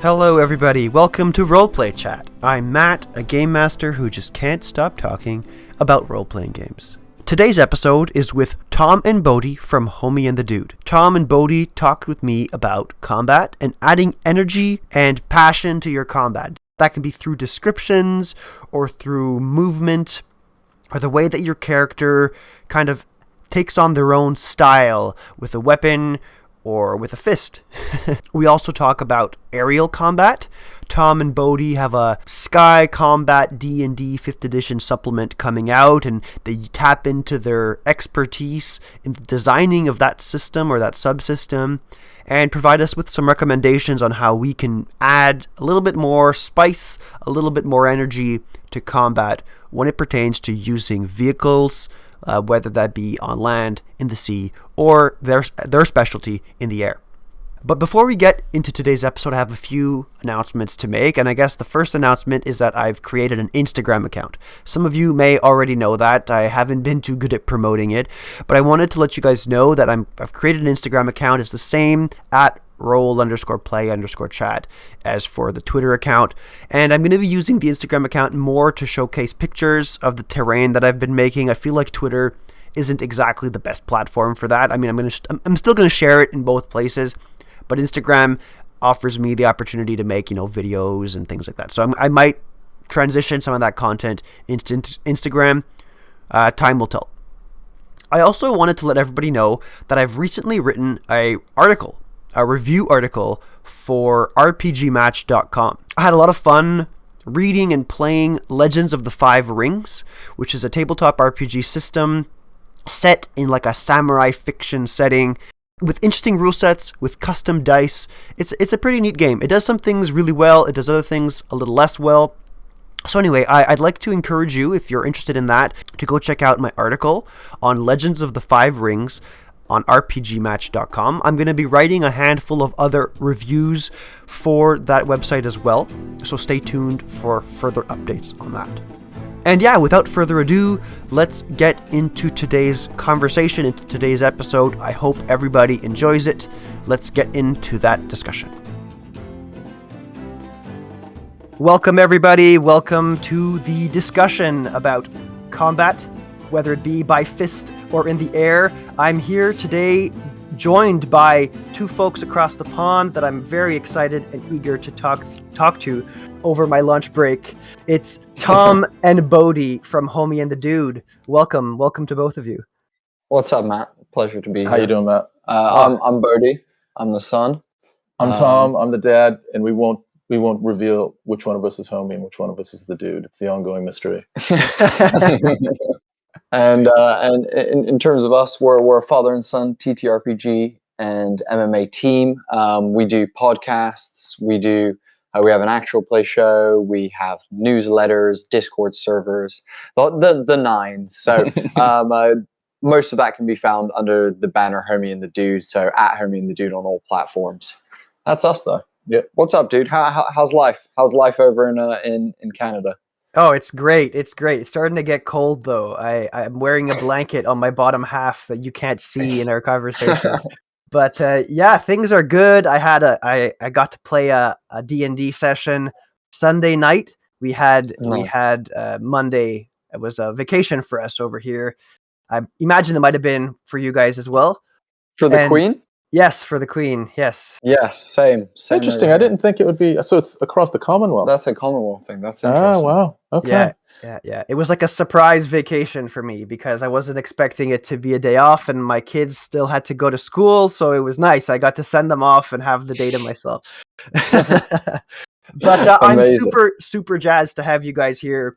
Hello everybody, welcome to Roleplay Chat. I'm Matt, a game master who just can't stop talking about role-playing games. Today's episode is with Tom and Bodhi from Homie and the Dude. Tom and Bodhi talked with me about combat and adding energy and passion to your combat. That can be through descriptions or through movement or the way that your character kind of takes on their own style with a weapon or with a fist. We also talk about aerial combat. Tom and Bodhi have a Sky Combat D&D 5th edition supplement coming out, and they tap into their expertise in the designing of that system or that subsystem and provide us with some recommendations on how we can add a little bit more spice, a little bit more energy to combat when it pertains to using vehicles, whether that be on land, in the sea, or their specialty in the air. But before we get into today's episode, I have a few announcements to make, and I guess the first announcement is that I've created an Instagram account. Some of you may already know that. I haven't been too good at promoting it, but I wanted to let you guys know that I've created an Instagram account. It's the same at roll_play_chat as for the Twitter account, and I'm going to be using the Instagram account more to showcase pictures of the terrain that I've been making. I feel like Twitter isn't exactly the best platform for that. I mean, I'm still going to share it in both places, but Instagram offers me the opportunity to make, videos and things like that. So I might transition some of that content into Instagram. Time will tell. I also wanted to let everybody know that I've recently written a review article for RPGmatch.com. I had a lot of fun reading and playing Legends of the Five Rings, which is a tabletop RPG system set in like a samurai fiction setting with interesting rule sets, with custom dice. It's a pretty neat game. It does some things really well. It does other things a little less well. So anyway, I'd like to encourage you, if you're interested in that, to go check out my article on Legends of the Five Rings on rpgmatch.com. I'm going to be writing a handful of other reviews for that website as well, so stay tuned for further updates on that. And yeah, without further ado, let's get into today's conversation, into today's episode. I hope everybody enjoys it. Let's get into that discussion. Welcome everybody, welcome to the discussion about combat, whether it be by fist or in the air. I'm here today joined by two folks across the pond that I'm very excited and eager to talk to over my lunch break. It's Tom and Bodhi from Homie and the Dude. Welcome to both of you. What's up, Matt? Pleasure to be here. How you doing, Matt? I'm Bodhi. I'm the son. I'm Tom. I'm the dad, and we won't reveal which one of us is Homie and which one of us is the dude. It's the ongoing mystery. And in terms of us, we're a father and son TTRPG and MMA team. We do podcasts. We have an actual play show. We have newsletters, Discord servers, the nines. So most of that can be found under the banner Homie and the Dude. So at Homie and the Dude on all platforms. That's us, though. Yeah. What's up, dude? How's life? How's life over in Canada? Oh, it's great. It's starting to get cold, though. I'm wearing a blanket on my bottom half that you can't see in our conversation. But yeah, things are good. I got to play a D&D session Sunday night. We had Monday. It was a vacation for us over here. I imagine it might have been for you guys as well. For the Queen? Yes, for the Queen. Yes. Yes, same. Interesting. I didn't think it would be. So it's across the Commonwealth. That's a Commonwealth thing. That's interesting. Oh, wow. Okay. Yeah. It was like a surprise vacation for me because I wasn't expecting it to be a day off, and my kids still had to go to school, so it was nice. I got to send them off and have the day to myself. But I'm super jazzed to have you guys here.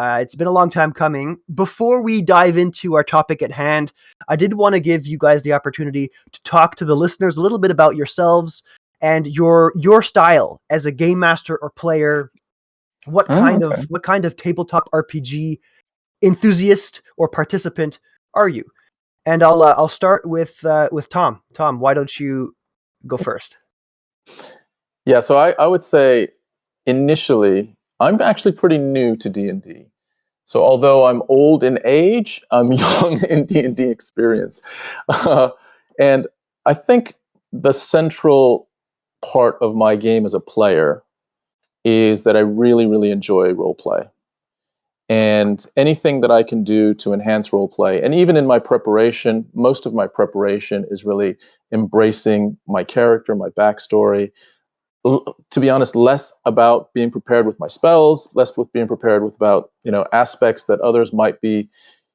It's been a long time coming. Before we dive into our topic at hand, I did want to give you guys the opportunity to talk to the listeners a little bit about yourselves and your style as a game master or player. What kind of tabletop RPG enthusiast or participant are you? And I'll start with Tom. Tom, why don't you go first? Yeah, so I would say initially I'm actually pretty new to D&D. So although I'm old in age, I'm young in D&D experience. And I think the central part of my game as a player is that I really, really enjoy role play. And anything that I can do to enhance role play, and even in my preparation, most of my preparation is really embracing my character, my backstory. To be honest, less about being prepared with my spells, less with being prepared with about, aspects that others might be,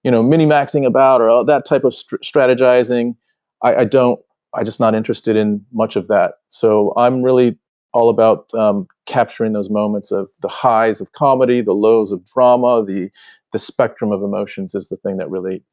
mini-maxing about, or that type of strategizing. I just not interested in much of that. So I'm really all about capturing those moments of the highs of comedy, the lows of drama, the spectrum of emotions is the thing that really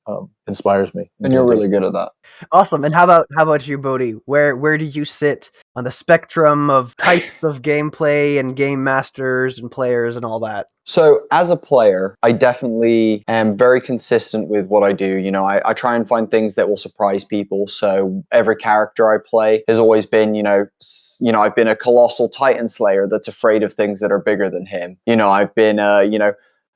inspires me. And you're really good at that. Awesome. And how about you, Bodhi? Where do you sit on the spectrum of types of gameplay and game masters and players and all that? So as a player, I definitely am very consistent with what I do. I try and find things that will surprise people. So every character I play has always been, I've been a colossal Titan Slayer that's afraid of things that are bigger than him. I've been,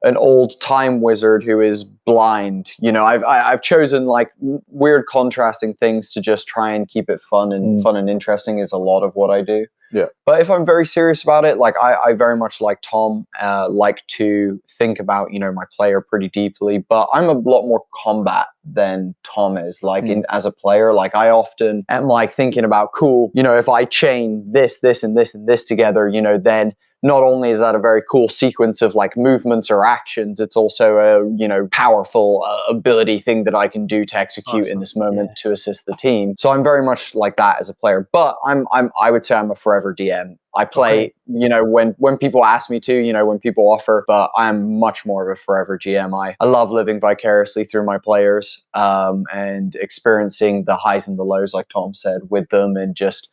an old time wizard who is blind. I've chosen like weird contrasting things to just try and keep it fun and interesting is a lot of what I do. Yeah. But if I'm very serious about it, like I very much like Tom, like to think about, my player pretty deeply, but I'm a lot more combat than Tom is. Like as a player, like I often am like thinking about, cool, if I chain this, and this, and this together, then not only is that a very cool sequence of like movements or actions, it's also a, powerful ability thing that I can do to execute in this moment to assist the team. So I'm very much like that as a player, but I would say I'm a forever DM. I play, when people ask me to, when people offer, but I'm much more of a forever GM. I love living vicariously through my players and experiencing the highs and the lows, like Tom said, with them, and just,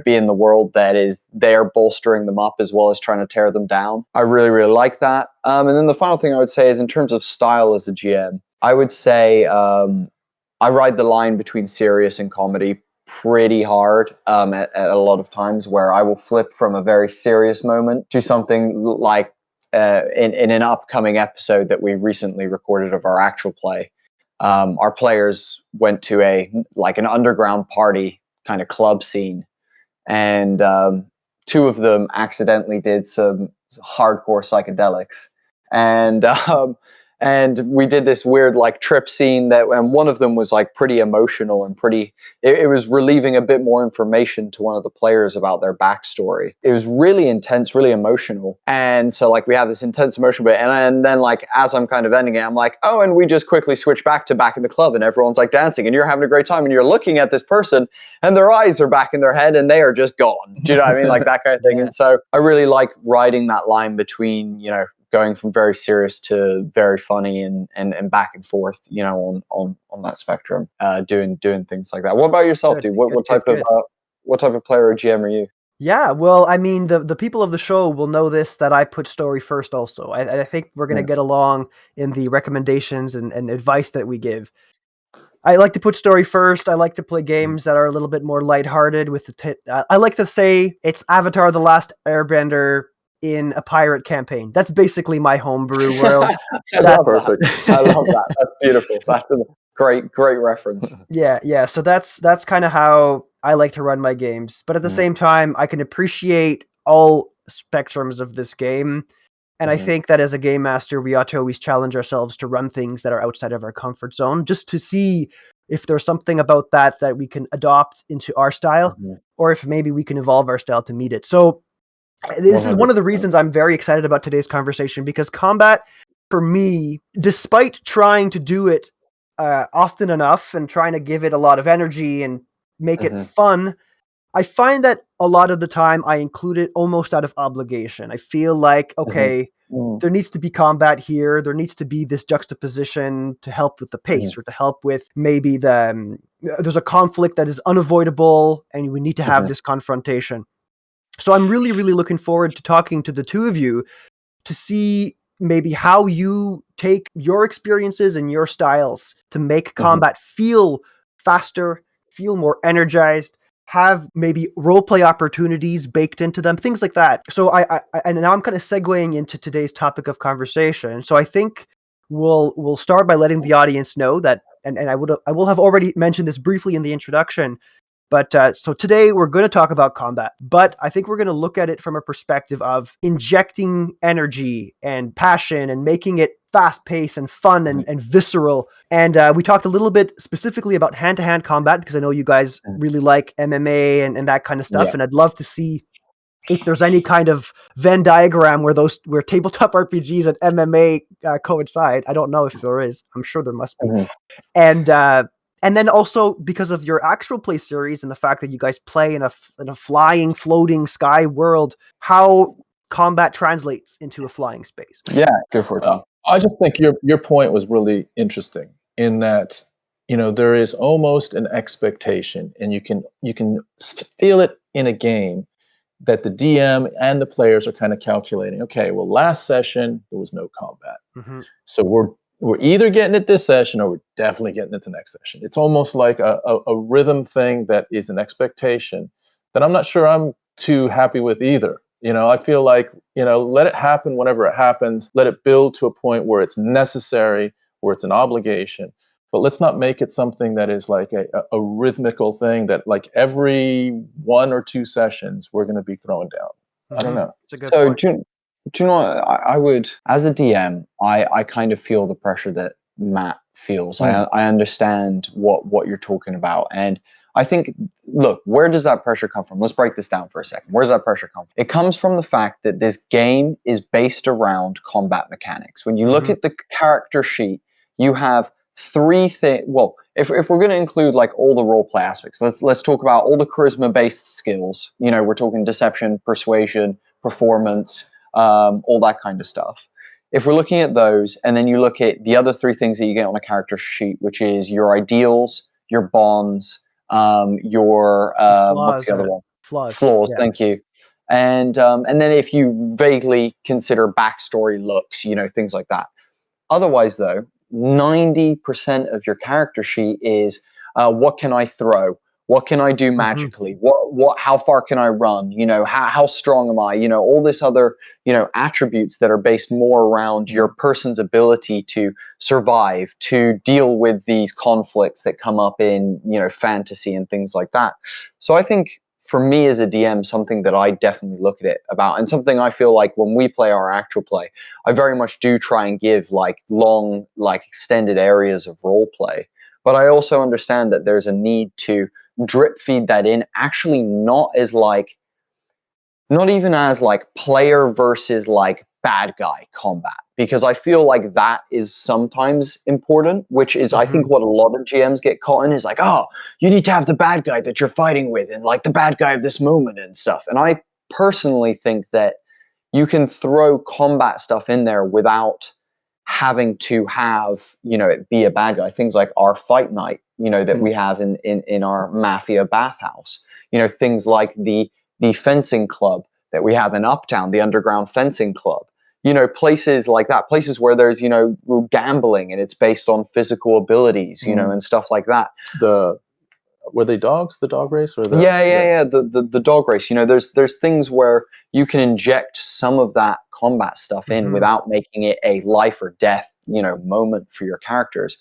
be in the world that is they're bolstering them up as well as trying to tear them down. I really, really like that. And then the final thing I would say is in terms of style as a GM, I would say I ride the line between serious and comedy pretty hard at a lot of times, where I will flip from a very serious moment to something like in an upcoming episode that we recently recorded of our actual play. Our players went to an underground party kind of club scene, and two of them accidentally did some hardcore psychedelics, and we did this weird like trip scene and one of them was like pretty emotional and it was relieving a bit more information to one of the players about their backstory. It was really intense, really emotional, and so like we have this intense emotion bit, and then like as I'm kind of ending it, I'm like, oh, and we just quickly switch back in the club, and everyone's like dancing, and you're having a great time, and you're looking at this person, and their eyes are back in their head, and they are just gone. Do you know what I mean? Like that kind of thing. And so I really like riding that line between, going from very serious to very funny and back and forth, on that spectrum, doing things like that. What about yourself, dude? What type of player or GM are you? Yeah, well, I mean, the people of the show will know this, that I put story first also. I think we're going to get along in the recommendations and advice that we give. I like to put story first. I like to play games that are a little bit more lighthearted with I like to say it's Avatar: The Last Airbender in a pirate campaign. That's basically my homebrew world. That's perfect. I love that. That's beautiful. That's a great reference. Yeah. So that's kind of how I like to run my games. But at the same time, I can appreciate all spectrums of this game. And I think that as a game master, we ought to always challenge ourselves to run things that are outside of our comfort zone, just to see if there's something about that we can adopt into our style, or if maybe we can evolve our style to meet it. So this is one of the reasons I'm very excited about today's conversation, because combat, for me, despite trying to do it often enough and trying to give it a lot of energy and make it fun, I find that a lot of the time I include it almost out of obligation. I feel like, okay, there needs to be combat here. There needs to be this juxtaposition to help with the pace, or to help with maybe there's a conflict that is unavoidable and we need to have this confrontation. So I'm really, really looking forward to talking to the two of you to see maybe how you take your experiences and your styles to make combat feel faster, feel more energized, have maybe roleplay opportunities baked into them, things like that. So and now I'm kind of segueing into today's topic of conversation. So I think we'll start by letting the audience know that, and I will have already mentioned this briefly in the introduction, But so today we're going to talk about combat, but I think we're going to look at it from a perspective of injecting energy and passion and making it fast paced and fun and visceral. And we talked a little bit specifically about hand-to-hand combat because I know you guys really like MMA and that kind of stuff. Yeah. And I'd love to see if there's any kind of Venn diagram where tabletop RPGs and MMA coincide. I don't know if there is. I'm sure there must be. And then also because of your actual play series and the fact that you guys play in a flying, floating sky world, how combat translates into a flying space. Yeah, go for it, Tom. I just think your point was really interesting in that, there is almost an expectation, and you can feel it in a game that the DM and the players are kind of calculating. Okay, well, last session there was no combat, so we're either getting it this session or we're definitely getting it the next session. It's almost like a rhythm thing that is an expectation that I'm not sure I'm too happy with either. I feel like, let it happen whenever it happens. Let it build to a point where it's necessary, where it's an obligation. But let's not make it something that is like a rhythmical thing that like every 1 or 2 sessions we're going to be throwing down. I don't know. It's a good So point. do you know what I would, as a DM, I kind of feel the pressure that Matt feels. I understand what you're talking about. And I think, look, where does that pressure come from? Let's break this down for a second. Where does that pressure come from? It comes from the fact that this game is based around combat mechanics. When you look at the character sheet, you have 3 things. Well, if we're going to include like all the role play aspects, let's talk about all the charisma based skills. We're talking deception, persuasion, performance, all that kind of stuff. If we're looking at those, and then you look at the other 3 things that you get on a character sheet, which is your ideals, your bonds, your what's the other one? Flaws. Flaws. Thank you. And then if you vaguely consider backstory, looks, things like that. Otherwise, though, 90% of your character sheet is what can I throw? What can I do magically? How far can I run? How strong am I? All this other, attributes that are based more around your person's ability to survive, to deal with these conflicts that come up in, fantasy and things like that. So I think for me as a DM, something that I definitely look at it about, and something I feel like when we play our actual play, I very much do try and give like long, like extended areas of role play. But I also understand that there's a need to drip feed that in, actually not even as like player versus like bad guy combat, because I feel like that is sometimes important, which is I think what a lot of GMs get caught in is like, oh, you need to have the bad guy that you're fighting with and like the bad guy of this moment and stuff. And I personally think that you can throw combat stuff in there without having to have, it be a bad guy. Things like our fight night, that we have in our mafia bathhouse, things like the fencing club that we have in Uptown, the underground fencing club, places like that, places where there's, gambling and it's based on physical abilities, and stuff like that. Were they dogs? The dog race, or the dog race. There's things where you can inject some of that combat stuff in without making it a life or death, moment for your characters.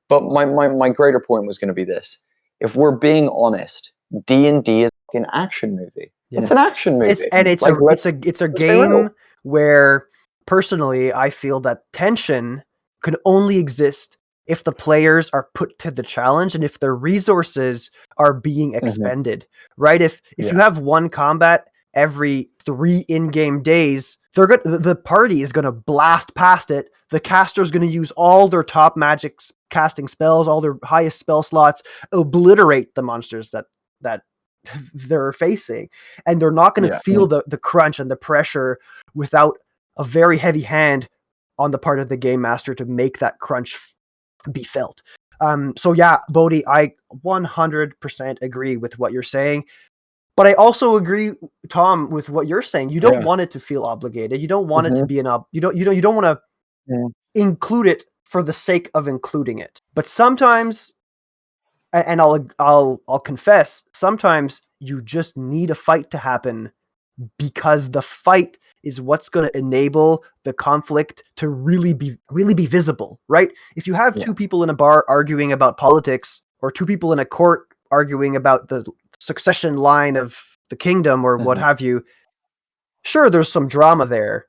But my greater point was going to be this: if we're being honest, D&D is like an action movie. Yeah. It's an action movie. It's a game where personally I feel that tension can only exist if the players are put to the challenge and if their resources are being expended, right? If you have one combat every 3 in-game days, the party is going to blast past it. The caster is going to use all their top magic casting spells, all their highest spell slots, obliterate the monsters that they're facing, and they're not going to feel the crunch and the pressure without a very heavy hand on the part of the game master to make that crunch be felt. So yeah, Bodhi, I 100% agree with what you're saying, but I also agree, Tom, with what you're saying. You don't want it to feel obligated. You don't want it to be you don't want to include it for the sake of including it. But sometimes, and I'll confess, sometimes you just need a fight to happen because the fight is what's going to enable the conflict to really be visible, right? If you have 2 people in a bar arguing about politics, or 2 people in a court arguing about the succession line of the kingdom or what Mhm. have you, sure, there's some drama there,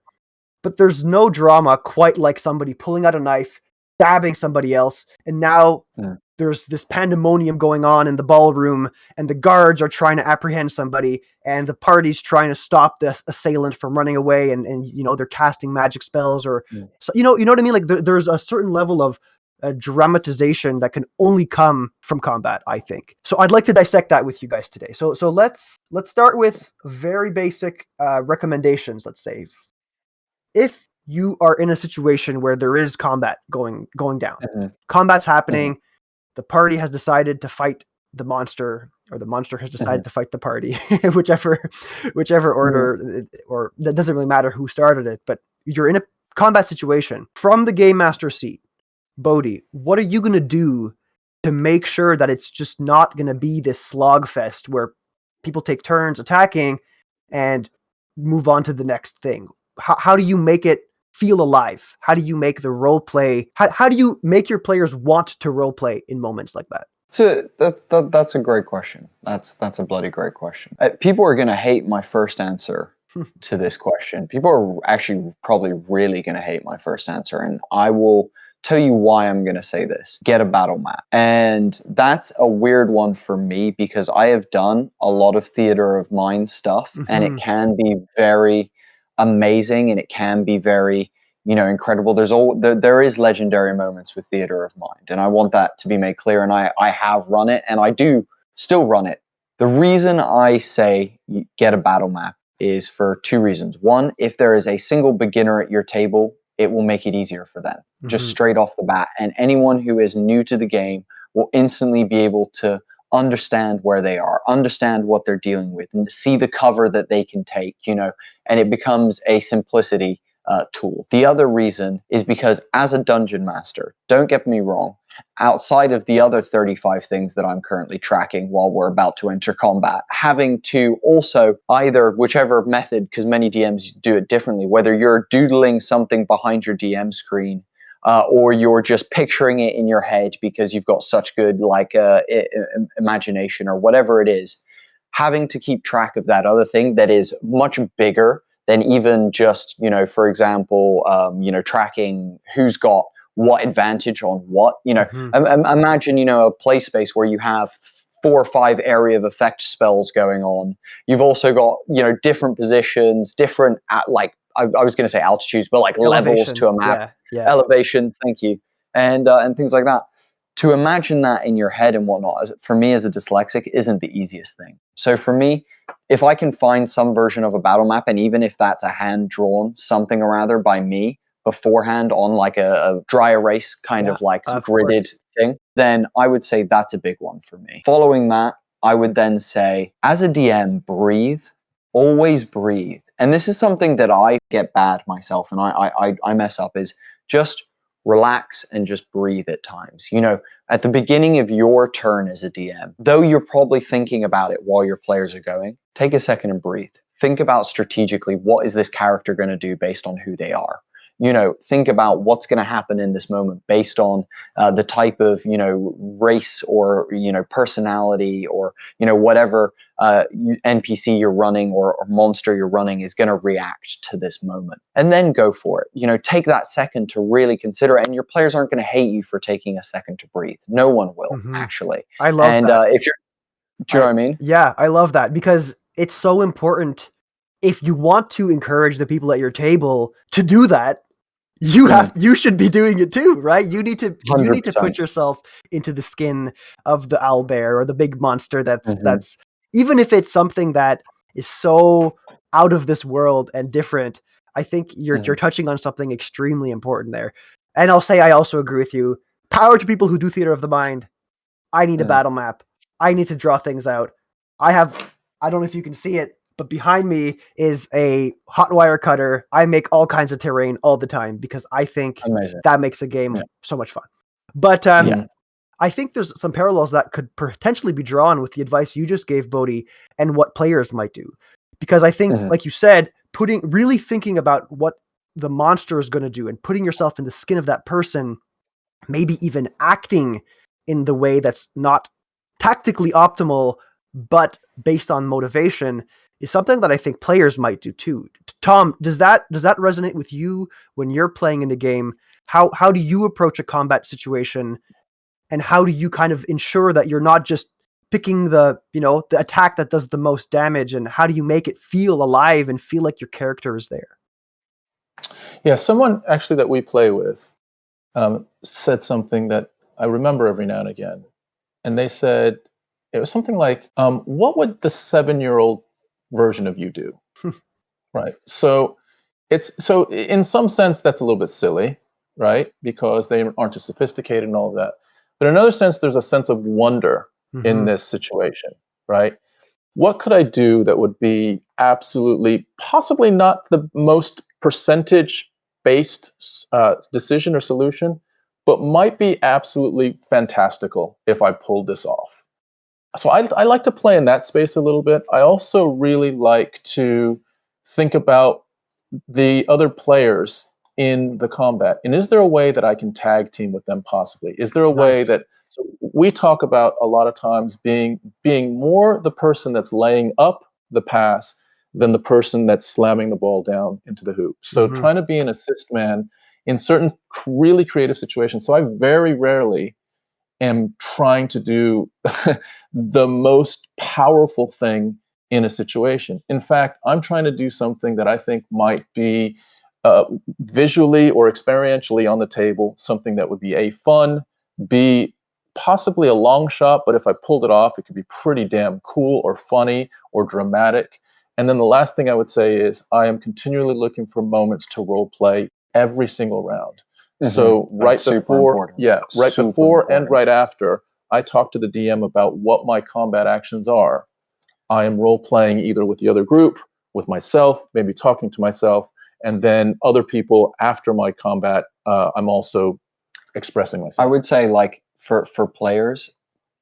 but there's no drama quite like somebody pulling out a knife, stabbing somebody else, and now Mm. there's this pandemonium going on in the ballroom, and the guards are trying to apprehend somebody, and the party's trying to stop this assailant from running away, and they're casting magic spells, or Mm. so, you know what I mean? Like there's a certain level of dramatization that can only come from combat, I think. So I'd like to dissect that with you guys today. So let's start with very basic recommendations. Let's say if you are in a situation where there is combat going down, Mhm. combat's Mhm. happening, the party has decided to fight the monster, or the monster has decided Mhm. to fight the party, whichever order, or that doesn't really matter who started it, but you're in a combat situation. From the game master seat, Bodhi, what are you going to do to make sure that it's just not going to be this slog fest where people take turns attacking and move on to the next thing? How do you make it feel alive? How do you make the role play? How do you make your players want to role play in moments like that? So that's a great question. That's a bloody great question. People are going to hate my first answer to this question. People are actually probably really going to hate my first answer, and I will tell you why I'm going to say this. Get a battle map. And that's a weird one for me because I have done a lot of theater of mind stuff, and it can be very amazing, and it can be very incredible. There is legendary moments with theater of mind, and I want that to be made clear. And I have run it, and I do still run it. The reason I say get a battle map is for two reasons. One, if there is a single beginner at your table, it will make it easier for them, just straight off the bat. And anyone who is new to the game will instantly be able to understand where they are, understand what they're dealing with, and see the cover that they can take, and it becomes a simplicity tool. The other reason is because as a dungeon master, don't get me wrong, outside of the other 35 things that I'm currently tracking while we're about to enter combat, having to also either whichever method, because many DMs do it differently, whether you're doodling something behind your DM screen or you're just picturing it in your head because you've got such good imagination or whatever it is, having to keep track of that other thing that is much bigger than even just, for example, tracking who's got what advantage on what. Imagine, a play space where you have 4 or 5 area of effect spells going on. You've also got, different positions, different, I was going to say altitudes, but like levels Elevation. to a map, Yeah. elevations, thank you, and things like that. To imagine that in your head and whatnot, for me as a dyslexic, isn't the easiest thing. So for me, if I can find some version of a battle map, and even if that's a hand-drawn something or rather by me beforehand on like a dry erase kind Yeah, of like of gridded course. thing, then I would say that's a big one for me. Following that, I would then say, as a DM, breathe. Always breathe. And this is something that I get bad myself, and I mess up, is just relax and just breathe at times. At the beginning of your turn as a DM, though you're probably thinking about it while your players are going, take a second and breathe. Think about strategically, what is this character going to do based on who they are? Think about what's going to happen in this moment based on the type of, race or, personality or, whatever NPC you're running or monster you're running is going to react to this moment. And then go for it. Take that second to really consider it. And your players aren't going to hate you for taking a second to breathe. No one will, actually. I love And that. if you're, do you know what I mean? Yeah, I love that because it's so important. If you want to encourage the people at your table to do that, you should be doing it too, right? You need to 100%. put yourself into the skin of the owlbear or the big monster that's Mm-hmm. even if it's something that is so out of this world and different. I think you're touching on something extremely important there. And I'll say I also agree with you. Power to people who do theater of the mind. I need a battle map. I need to draw things out. I don't know if you can see it, but behind me is a hot wire cutter. I make all kinds of terrain all the time because I think Amazing. that makes a game Yeah. so much fun. But Yeah. I think there's some parallels that could potentially be drawn with the advice you just gave, Bodhi, and what players might do. Because I think, like you said, really thinking about what the monster is going to do and putting yourself in the skin of that person, maybe even acting in the way that's not tactically optimal, but based on motivation is something that I think players might do too. Tom, does that resonate with you when you're playing in a game? How do you approach a combat situation, and how do you kind of ensure that you're not just picking the attack that does the most damage, and how do you make it feel alive and feel like your character is there? Yeah, someone actually that we play with said something that I remember every now and again. And they said, it was something like, what would the 7-year-old version of you do? Right. So in some sense, that's a little bit silly, right? Because they aren't as sophisticated and all of that. But in another sense, there's a sense of wonder in this situation, right? What could I do that would be absolutely, possibly not the most percentage-based decision or solution, but might be absolutely fantastical if I pulled this off? So I like to play in that space a little bit. I also really like to think about the other players in the combat, and is there a way that I can tag team with them possibly? Is there a way Nice. that, so we talk about a lot of times being more the person that's laying up the pass than the person that's slamming the ball down into the hoop. So trying to be an assist man in certain really creative situations. So I very rarely am trying to do the most powerful thing in a situation. In fact, I'm trying to do something that I think might be uh, visually or experientially on the table, something that would be A, fun, B, possibly a long shot, but if I pulled it off, it could be pretty damn cool or funny or dramatic. And then the last thing I would say is I am continually looking for moments to role play every single round. So That's super important. right Super before and important. right after, I talk to the DM about what my combat actions are. I am role playing either with the other group, with myself, maybe talking to myself, and then other people after my combat. I'm also expressing I myself. would say, like, for players,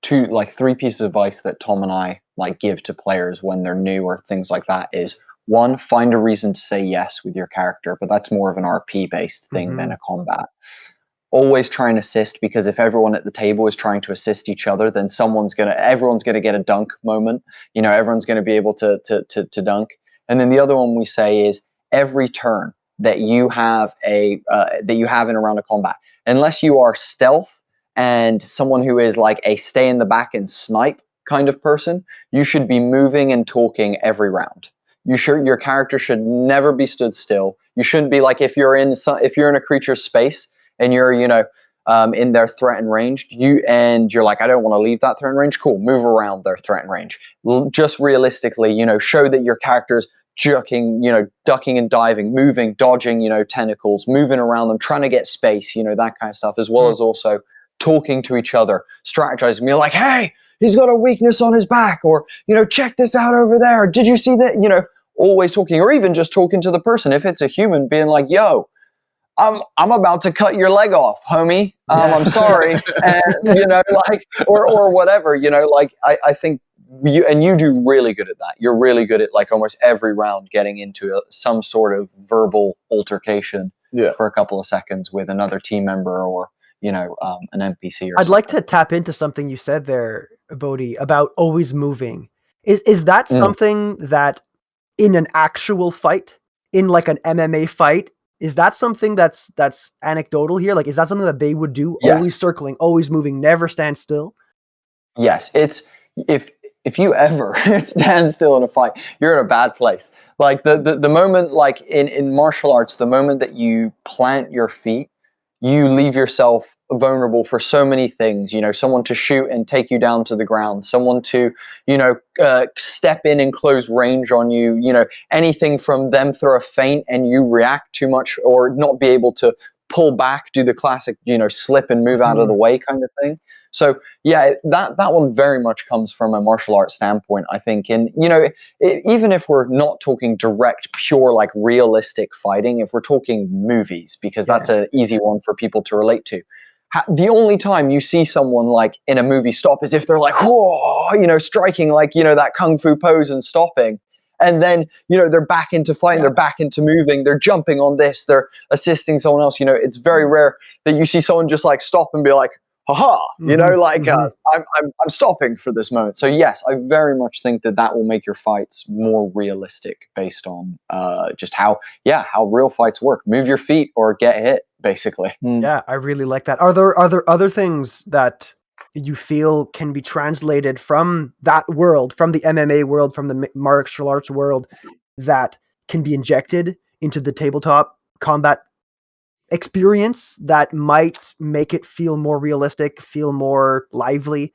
three pieces of advice that Tom and I like give to players when they're new or things like that is: one, find a reason to say yes with your character, but that's more of an RP based thing than a combat. Always try and assist, because if everyone at the table is trying to assist each other, then everyone's gonna get a dunk moment. Everyone's gonna be able to dunk. And then the other one we say is, every turn that you have in a round of combat, unless you are stealth and someone who is like a stay in the back and snipe kind of person, you should be moving and talking every round. Your character should never be stood still. You shouldn't be like, if you're in a creature's space and you're in their threatened range, you're like, I don't want to leave that threatened range. Cool, move around their threatened range. Just realistically, show that your character's jerking, ducking and diving, moving, dodging, tentacles, moving around them, trying to get space, that kind of stuff, as well as also talking to each other, strategizing. You're like, hey, he's got a weakness on his back, or check this out over there. Did you see that? Always talking, or even just talking to the person. If it's a human, being like, yo, I'm about to cut your leg off, homie. I'm sorry, and like, or whatever. Like, I think you do really good at that. You're really good at, like, almost every round getting into some sort of verbal altercation for a couple of seconds with another team member, or an NPC or I'd something. like to tap into something you said there, Bodhi, about always moving. Is that something that in an actual fight, in like an MMA fight, is that something that's anecdotal here? Like, is that something that they would do? Yes. Always circling, always moving, never stand still? Yes, it's if you ever stand still in a fight, you're in a bad place. Like, the moment, like in martial arts, the moment that you plant your feet, you leave yourself vulnerable for so many things. Someone to shoot and take you down to the ground, someone to step in and close range on you. Anything from them throw a feint and you react too much, or not be able to pull back, do the classic slip and move out of the way kind of thing. So yeah, that one very much comes from a martial arts standpoint, I think. And even if we're not talking direct, pure, like, realistic fighting, if we're talking movies, because that's an easy one for people to relate to. The only time you see someone, like, in a movie stop is if they're like, whoa, striking, like, that kung fu pose and stopping. And then, they're back into fighting, they're back into moving, they're jumping on this, they're assisting someone else. It's very rare that you see someone just, like, stop and be like, haha, Mm-hmm. I'm stopping for this moment. So yes, I very much think that will make your fights more realistic based on just how real fights work. Move your feet or get hit, basically. Yeah, I really like that. Are there other things that you feel can be translated from that world, from the MMA world, from the martial arts world, that can be injected into the tabletop combat experience that might make it feel more realistic, feel more lively?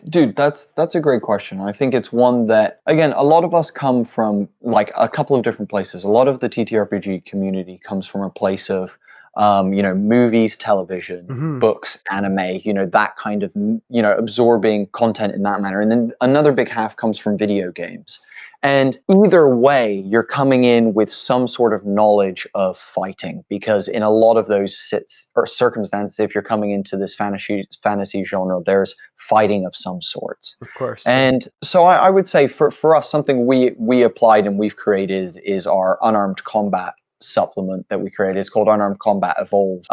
Dude, that's a great question. I think it's one that, again, a lot of us come from like a couple of different places. A lot of the TTRPG community comes from a place of, movies, television, Mm-hmm. books, anime, that kind of, absorbing content in that manner. And then another big half comes from video games. And either way, you're coming in with some sort of knowledge of fighting, because in a lot of those circumstances, if you're coming into this fantasy genre, there's fighting of some sort. Of course. And so I would say for us, something we applied and we've created is our unarmed combat supplement that we created. It's called Unarmed Combat Evolved.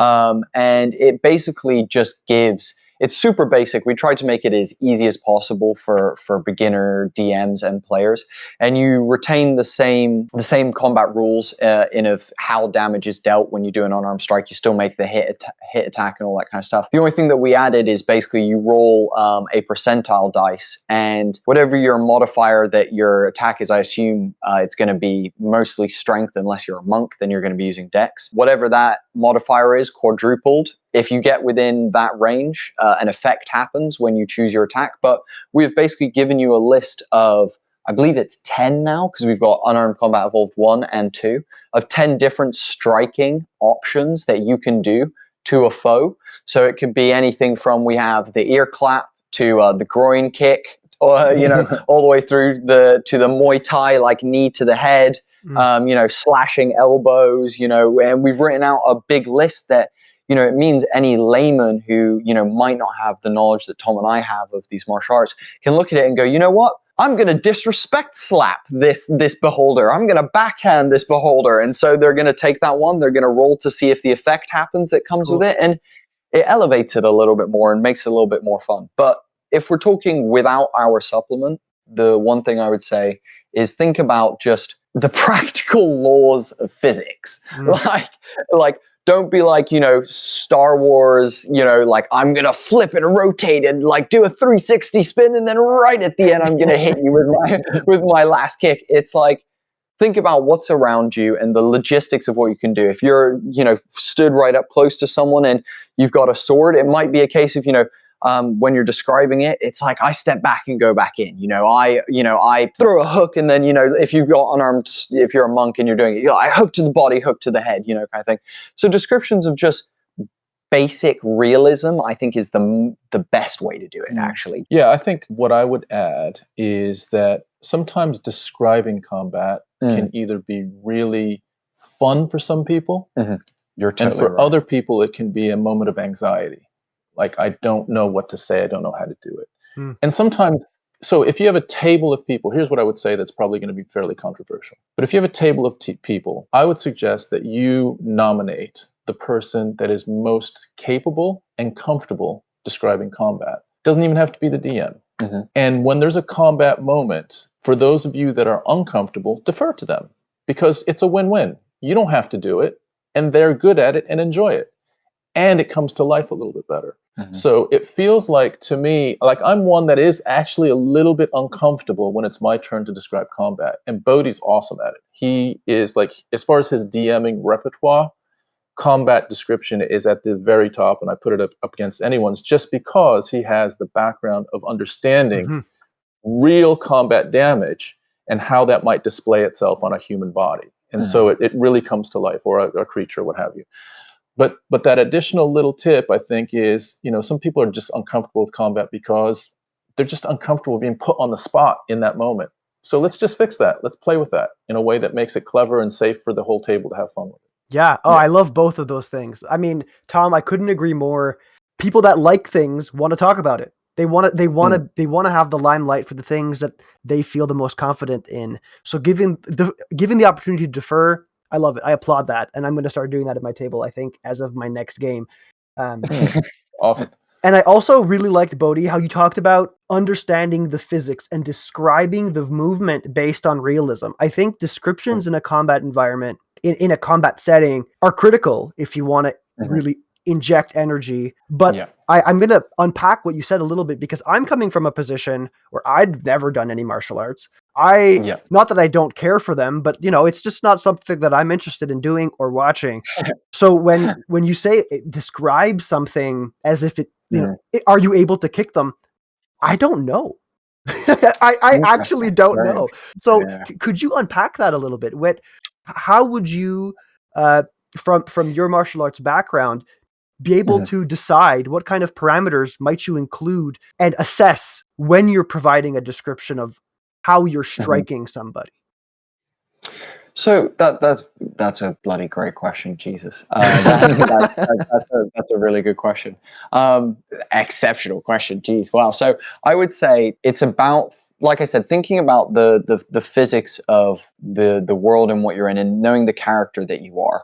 And it basically just gives, it's super basic. We tried to make it as easy as possible for beginner DMs and players, and you retain the same combat rules in of how damage is dealt when you do an unarmed strike. You still make the hit attack and all that kind of stuff. The only thing that we added is basically you roll a percentile dice, and whatever your modifier that your attack is, I assume it's going to be mostly strength unless you're a monk, then you're going to be using dex. Whatever that modifier is, quadrupled. If you get within that range, an effect happens when you choose your attack. But we've basically given you a list of, I believe it's 10 now, because we've got Unarmed Combat Evolved 1 and 2, of 10 different striking options that you can do to a foe. So it could be anything from, we have the ear clap to the groin kick, or all the way through to the Muay Thai, like knee to the head, slashing elbows, and we've written out a big list that, it means any layman who, might not have the knowledge that Tom and I have of these martial arts can look at it and go, you know what? I'm going to disrespect slap this beholder. I'm going to backhand this beholder. And so they're going to take that one. They're going to roll to see if the effect happens that comes with it. And it elevates it a little bit more and makes it a little bit more fun. But if we're talking without our supplement, the one thing I would say is think about just the practical laws of physics. Like, don't be like, Star Wars, like, I'm going to flip and rotate and like do a 360 spin. And then right at the end, I'm going to hit you with my last kick. It's like, think about what's around you and the logistics of what you can do. If you're, stood right up close to someone and you've got a sword, it might be a case of, when you're describing it, it's like I step back and go back in. I throw a hook, and then if you've got unarmed, if you're a monk and you're doing it, I hook to the body, hook to the head, kind of thing. So descriptions of just basic realism, I think, is the best way to do it. Actually, yeah, I think what I would add is that sometimes describing combat can either be really fun for some people, you're totally and for right. other people, it can be a moment of anxiety. Like, I don't know what to say. I don't know how to do it. And sometimes, so if you have a table of people, here's what I would say that's probably going to be fairly controversial. But if you have a table of people, I would suggest that you nominate the person that is most capable and comfortable describing combat. Doesn't even have to be the DM. And when there's a combat moment, for those of you that are uncomfortable, defer to them, because it's a win-win. You don't have to do it, and they're good at it and enjoy it. And it comes to life a little bit better. So it feels like, to me, like I'm one that is actually a little bit uncomfortable when it's my turn to describe combat. And Bodhi's awesome at it. He is, like, as far as his DMing repertoire, combat description is at the very top, and I put it up against anyone's, just because he has the background of understanding real combat damage and how that might display itself on a human body. And so it really comes to life, or a creature, what have you. But that additional little tip, I think, is, some people are just uncomfortable with combat because they're just uncomfortable being put on the spot in that moment. So let's just fix that. Let's play with that in a way that makes it clever and safe for the whole table to have fun with it. Yeah. Oh, I love both of those things. I mean, Tom, I couldn't agree more. People that like things want to talk about it. They want to have the limelight for the things that they feel the most confident in. So given the opportunity to defer, I love it. I applaud that. And I'm going to start doing that at my table, I think, as of my next game. Awesome. And I also really liked, Bodhi, how you talked about understanding the physics and describing the movement based on realism. I think descriptions in a combat environment, in a combat setting, are critical if you want to really inject energy. But I'm going to unpack what you said a little bit, because I'm coming from a position where I'd never done any martial arts. Not that I don't care for them, but it's just not something that I'm interested in doing or watching. So when you say describe something as if it, are you able to kick them? I don't know. I actually don't know. So could you unpack that a little bit? How would you, from your martial arts background, be able to decide what kind of parameters might you include and assess when you're providing a description of how you're striking somebody? So that's a bloody great question, Jesus. That's a really good question. Exceptional question, geez, wow. So I would say it's about, like I said, thinking about the physics of the world and what you're in, and knowing the character that you are.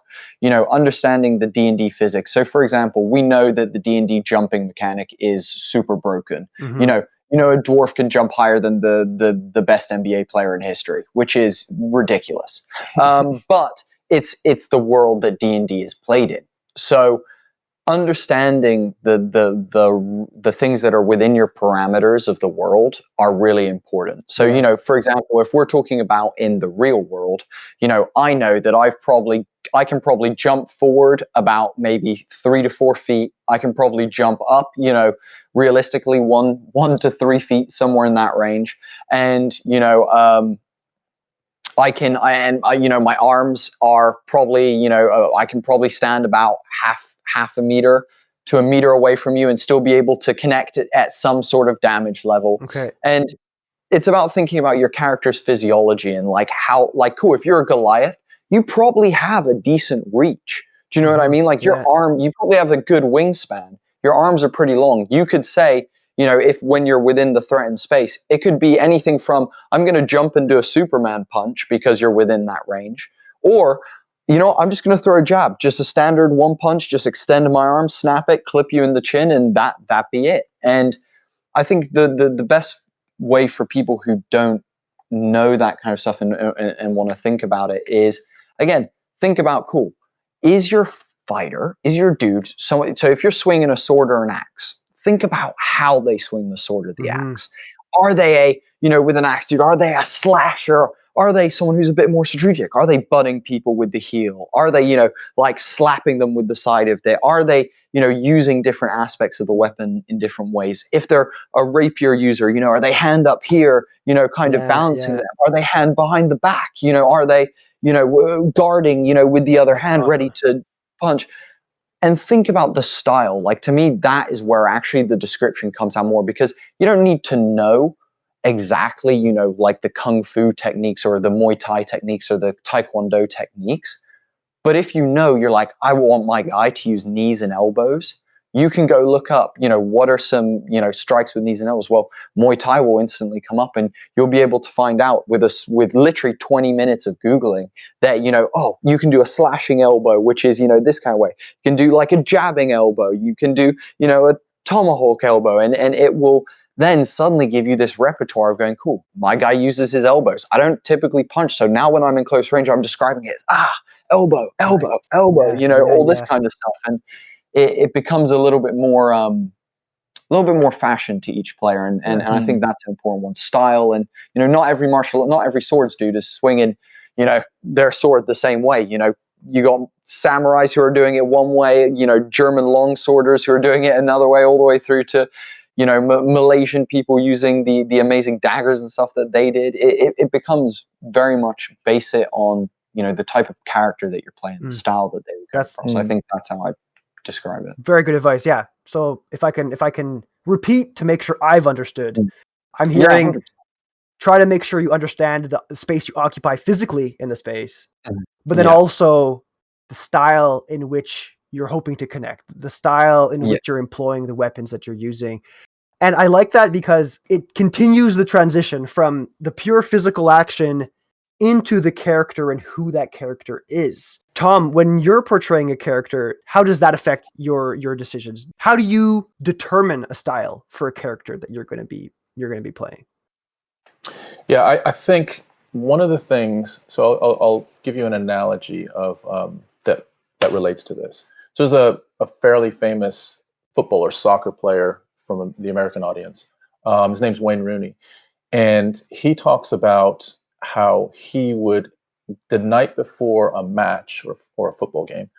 Understanding the D&D physics. So, for example, we know that the D&D jumping mechanic is super broken. A dwarf can jump higher than the best NBA player in history, which is ridiculous. But it's the world that D&D is played in. So understanding the things that are within your parameters of the world are really important. So, for example, if we're talking about in the real world, I know that I can probably jump forward about maybe 3 to 4 feet. I can probably jump up, realistically 1 to 3 feet, somewhere in that range. And, my arms are probably, I can probably stand about half a meter to a meter away from you and still be able to connect it at some sort of damage level. Okay. And it's about thinking about your character's physiology and cool, if you're a Goliath, you probably have a decent reach. Do you know what I mean? Like your arm, you probably have a good wingspan. Your arms are pretty long. You could say, if when you're within the threatened space, it could be anything from, I'm going to jump and do a Superman punch because you're within that range. Or, I'm just going to throw a jab, just a standard one punch, just extend my arm, snap it, clip you in the chin, and that be it. And I think the best way for people who don't know that kind of stuff and want to think about it is, again, think about, cool, is your dude, so if you're swinging a sword or an axe, think about how they swing the sword or the axe. Are they with an axe, dude, are they a slasher? Are they someone who's a bit more strategic? Are they butting people with the heel? Are they, like slapping them with the side of their, are they, using different aspects of the weapon in different ways? If they're a rapier user, are they hand up here, kind of balancing them? Are they hand behind the back? Are they, guarding, with the other hand, ready to punch? And think about the style. Like, to me, that is where actually the description comes out more, because you don't need to know exactly, like the Kung Fu techniques or the Muay Thai techniques or the Taekwondo techniques. But if you're like, I want my guy to use knees and elbows, you can go look up, what are some, strikes with knees and elbows. Well, Muay Thai will instantly come up, and you'll be able to find out with literally 20 minutes of Googling that, you can do a slashing elbow, which is, this kind of way. You can do like a jabbing elbow. You can do, a tomahawk elbow, and it will then suddenly give you this repertoire of going, cool, my guy uses his elbows. I don't typically punch. So now when I'm in close range, I'm describing it as, elbow, all this kind of stuff. And it becomes a little bit more fashion to each player. And I think that's an important one. Style. And, not every swords dude is swinging, their sword the same way. You got samurais who are doing it one way, German longsworders who are doing it another way, all the way through to, Malaysian people using the amazing daggers and stuff that they did. It becomes very much base it on, the type of character that you're playing, the style that they would go from. So I think that's how I describe it. Very good advice. Yeah. So if I can repeat to make sure I've understood, I'm hearing, try to make sure you understand the space you occupy physically in the space, but then also the style in which you're hoping to connect, the style in which you're employing the weapons that you're using. And I like that because it continues the transition from the pure physical action into the character and who that character is. Tom, when you're portraying a character, how does that affect your decisions? How do you determine a style for a character that you're going to be playing? Yeah, I think one of the things. So I'll give you an analogy of that relates to this. So there's a fairly famous football or soccer player from the American audience. His name's Wayne Rooney, and he talks about how he would, the night before a match or a football game,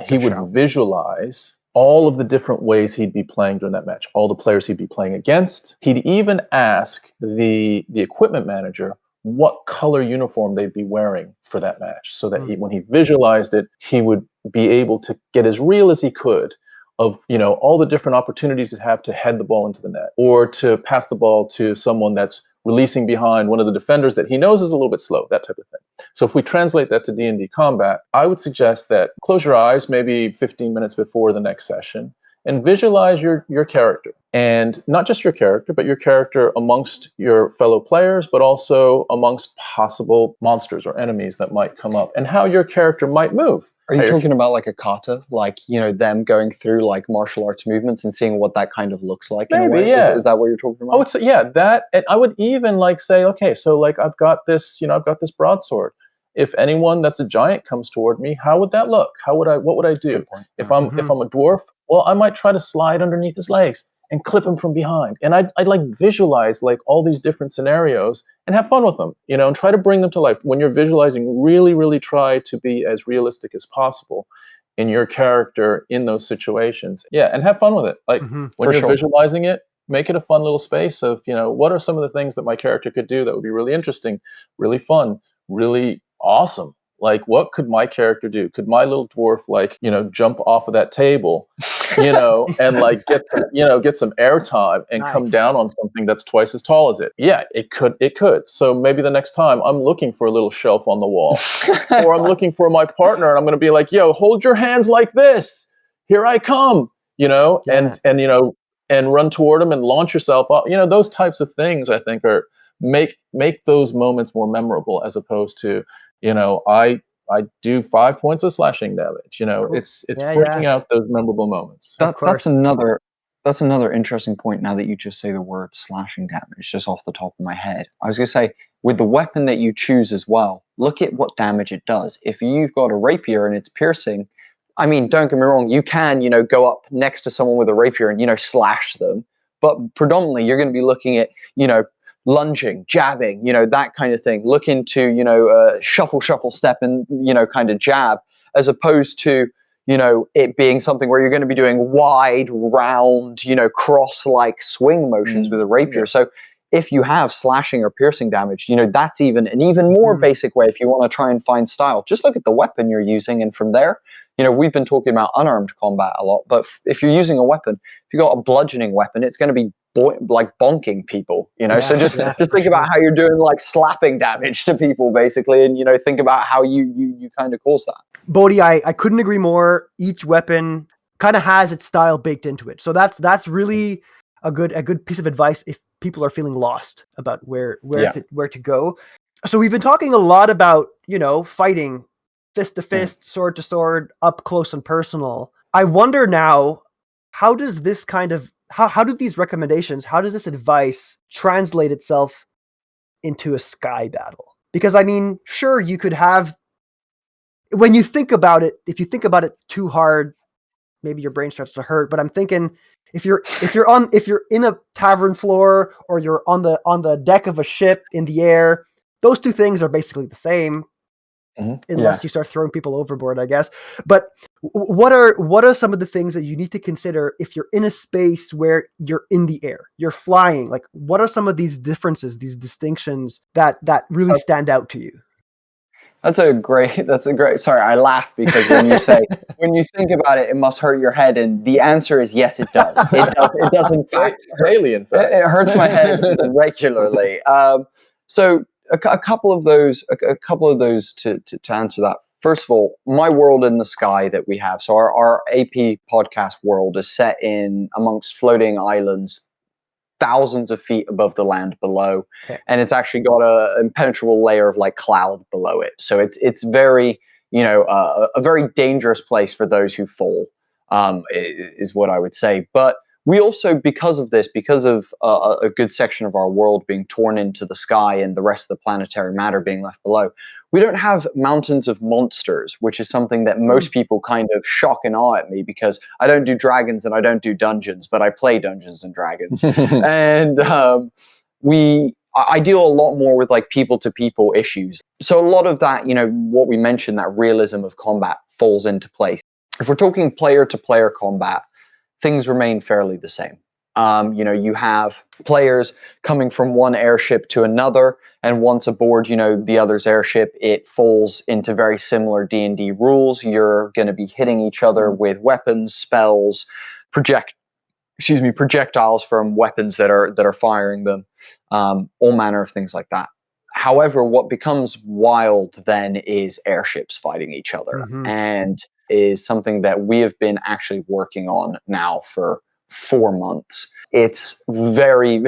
he would visualize all of the different ways he'd be playing during that match, all the players he'd be playing against. He'd even ask the equipment manager what color uniform they'd be wearing for that match, so that when he visualized it, he would be able to get as real as he could of, all the different opportunities he'd have to head the ball into the net, or to pass the ball to someone that's releasing behind one of the defenders that he knows is a little bit slow, that type of thing. So if we translate that to D&D combat, I would suggest that close your eyes maybe 15 minutes before the next session and visualize your character. And not just your character, but your character amongst your fellow players, but also amongst possible monsters or enemies that might come up, and how your character might move. Are you talking about like a kata, like, them going through like martial arts movements and seeing what that kind of looks like in a way? Yeah. Is that what you're talking about? I would say, yeah, that, and I would even like say, okay, so like I've got this broadsword. If anyone that's a giant comes toward me, how would that look? What would I do? If I'm a dwarf, well, I might try to slide underneath his legs and clip him from behind. And I'd like visualize like all these different scenarios and have fun with them, and try to bring them to life. When you're visualizing, really, really try to be as realistic as possible in your character in those situations. Yeah, and have fun with it. Like when you're visualizing it, make it a fun little space of, what are some of the things that my character could do that would be really interesting, really fun, really awesome. Like, what could my character do? Could my little dwarf, like, jump off of that table, and like get some airtime and come down on something that's twice as tall as it? Yeah, it could. So maybe the next time I'm looking for a little shelf on the wall, or I'm looking for my partner, and I'm going to be like, yo, hold your hands like this. Here I come, and run toward them and launch yourself up. Those types of things I think are make those moments more memorable, as opposed to, I do 5 points of slashing damage. Cool. It's bringing out those memorable moments. That's another interesting point. Now that you just say the word slashing damage, just off the top of my head, I was going to say, with the weapon that you choose as well, look at what damage it does. If you've got a rapier and it's piercing, I mean, don't get me wrong, you can, go up next to someone with a rapier and, slash them. But predominantly, you're going to be looking at, lunging, jabbing, that kind of thing. Look into, shuffle, step, and, kind of jab, as opposed to, it being something where you're going to be doing wide, round, cross-like swing motions with a rapier. Yeah. So if you have slashing or piercing damage, that's even an even more basic way if you want to try and find style. Just look at the weapon you're using, and from there, we've been talking about unarmed combat a lot, but if you're using a weapon, if you've got a bludgeoning weapon, it's going to be like bonking people, so just think about how you're doing like slapping damage to people, basically, and think about how you kind of cause that. Bodhi, I couldn't agree more. Each weapon kind of has its style baked into it, so that's really a good piece of advice if people are feeling lost about where to go. So we've been talking a lot about fighting fist to fist, sword to sword, up close and personal. I wonder now, how does this kind of how do these recommendations, how does this advice translate itself into a sky battle? Because I mean, sure, you could have, when you think about it, if you think about it too hard, maybe your brain starts to hurt. But I'm thinking, if you're in a tavern floor, or you're on the deck of a ship in the air, those two things are basically the same. Unless you start throwing people overboard, I guess. But what are some of the things that you need to consider if you're in a space where you're in the air, you're flying? Like, what are some of these differences, these distinctions that really stand out to you? That's a great. Sorry, I laugh because when you say, when you think about it, it must hurt your head, and the answer is yes, it does. It does. It does in fact. Daily, in fact. It hurts my head regularly. So a couple of those to answer that. First of all, my world in the sky that we have. So our AP podcast world is set in amongst floating islands thousands of feet above the land below, Okay. and it's actually got a impenetrable layer of like cloud below it. So it's very, a very dangerous place for those who fall, is what I would say. But we also, because of this, because of a good section of our world being torn into the sky and the rest of the planetary matter being left below, we don't have mountains of monsters, which is something that most people kind of shock and awe at me, because I don't do dragons and I don't do dungeons, but I play Dungeons and Dragons. And I deal a lot more with like people to people issues. So a lot of that, what we mentioned, that realism of combat falls into place. If we're talking player to player combat, things remain fairly the same. You have players coming from one airship to another, and once aboard, the other's airship, it falls into very similar D&D rules. You're going to be hitting each other with weapons, spells, projectiles from weapons that are firing them, all manner of things like that. However, what becomes wild then is airships fighting each other, and is something that we have been actually working on now for 4 months. It's very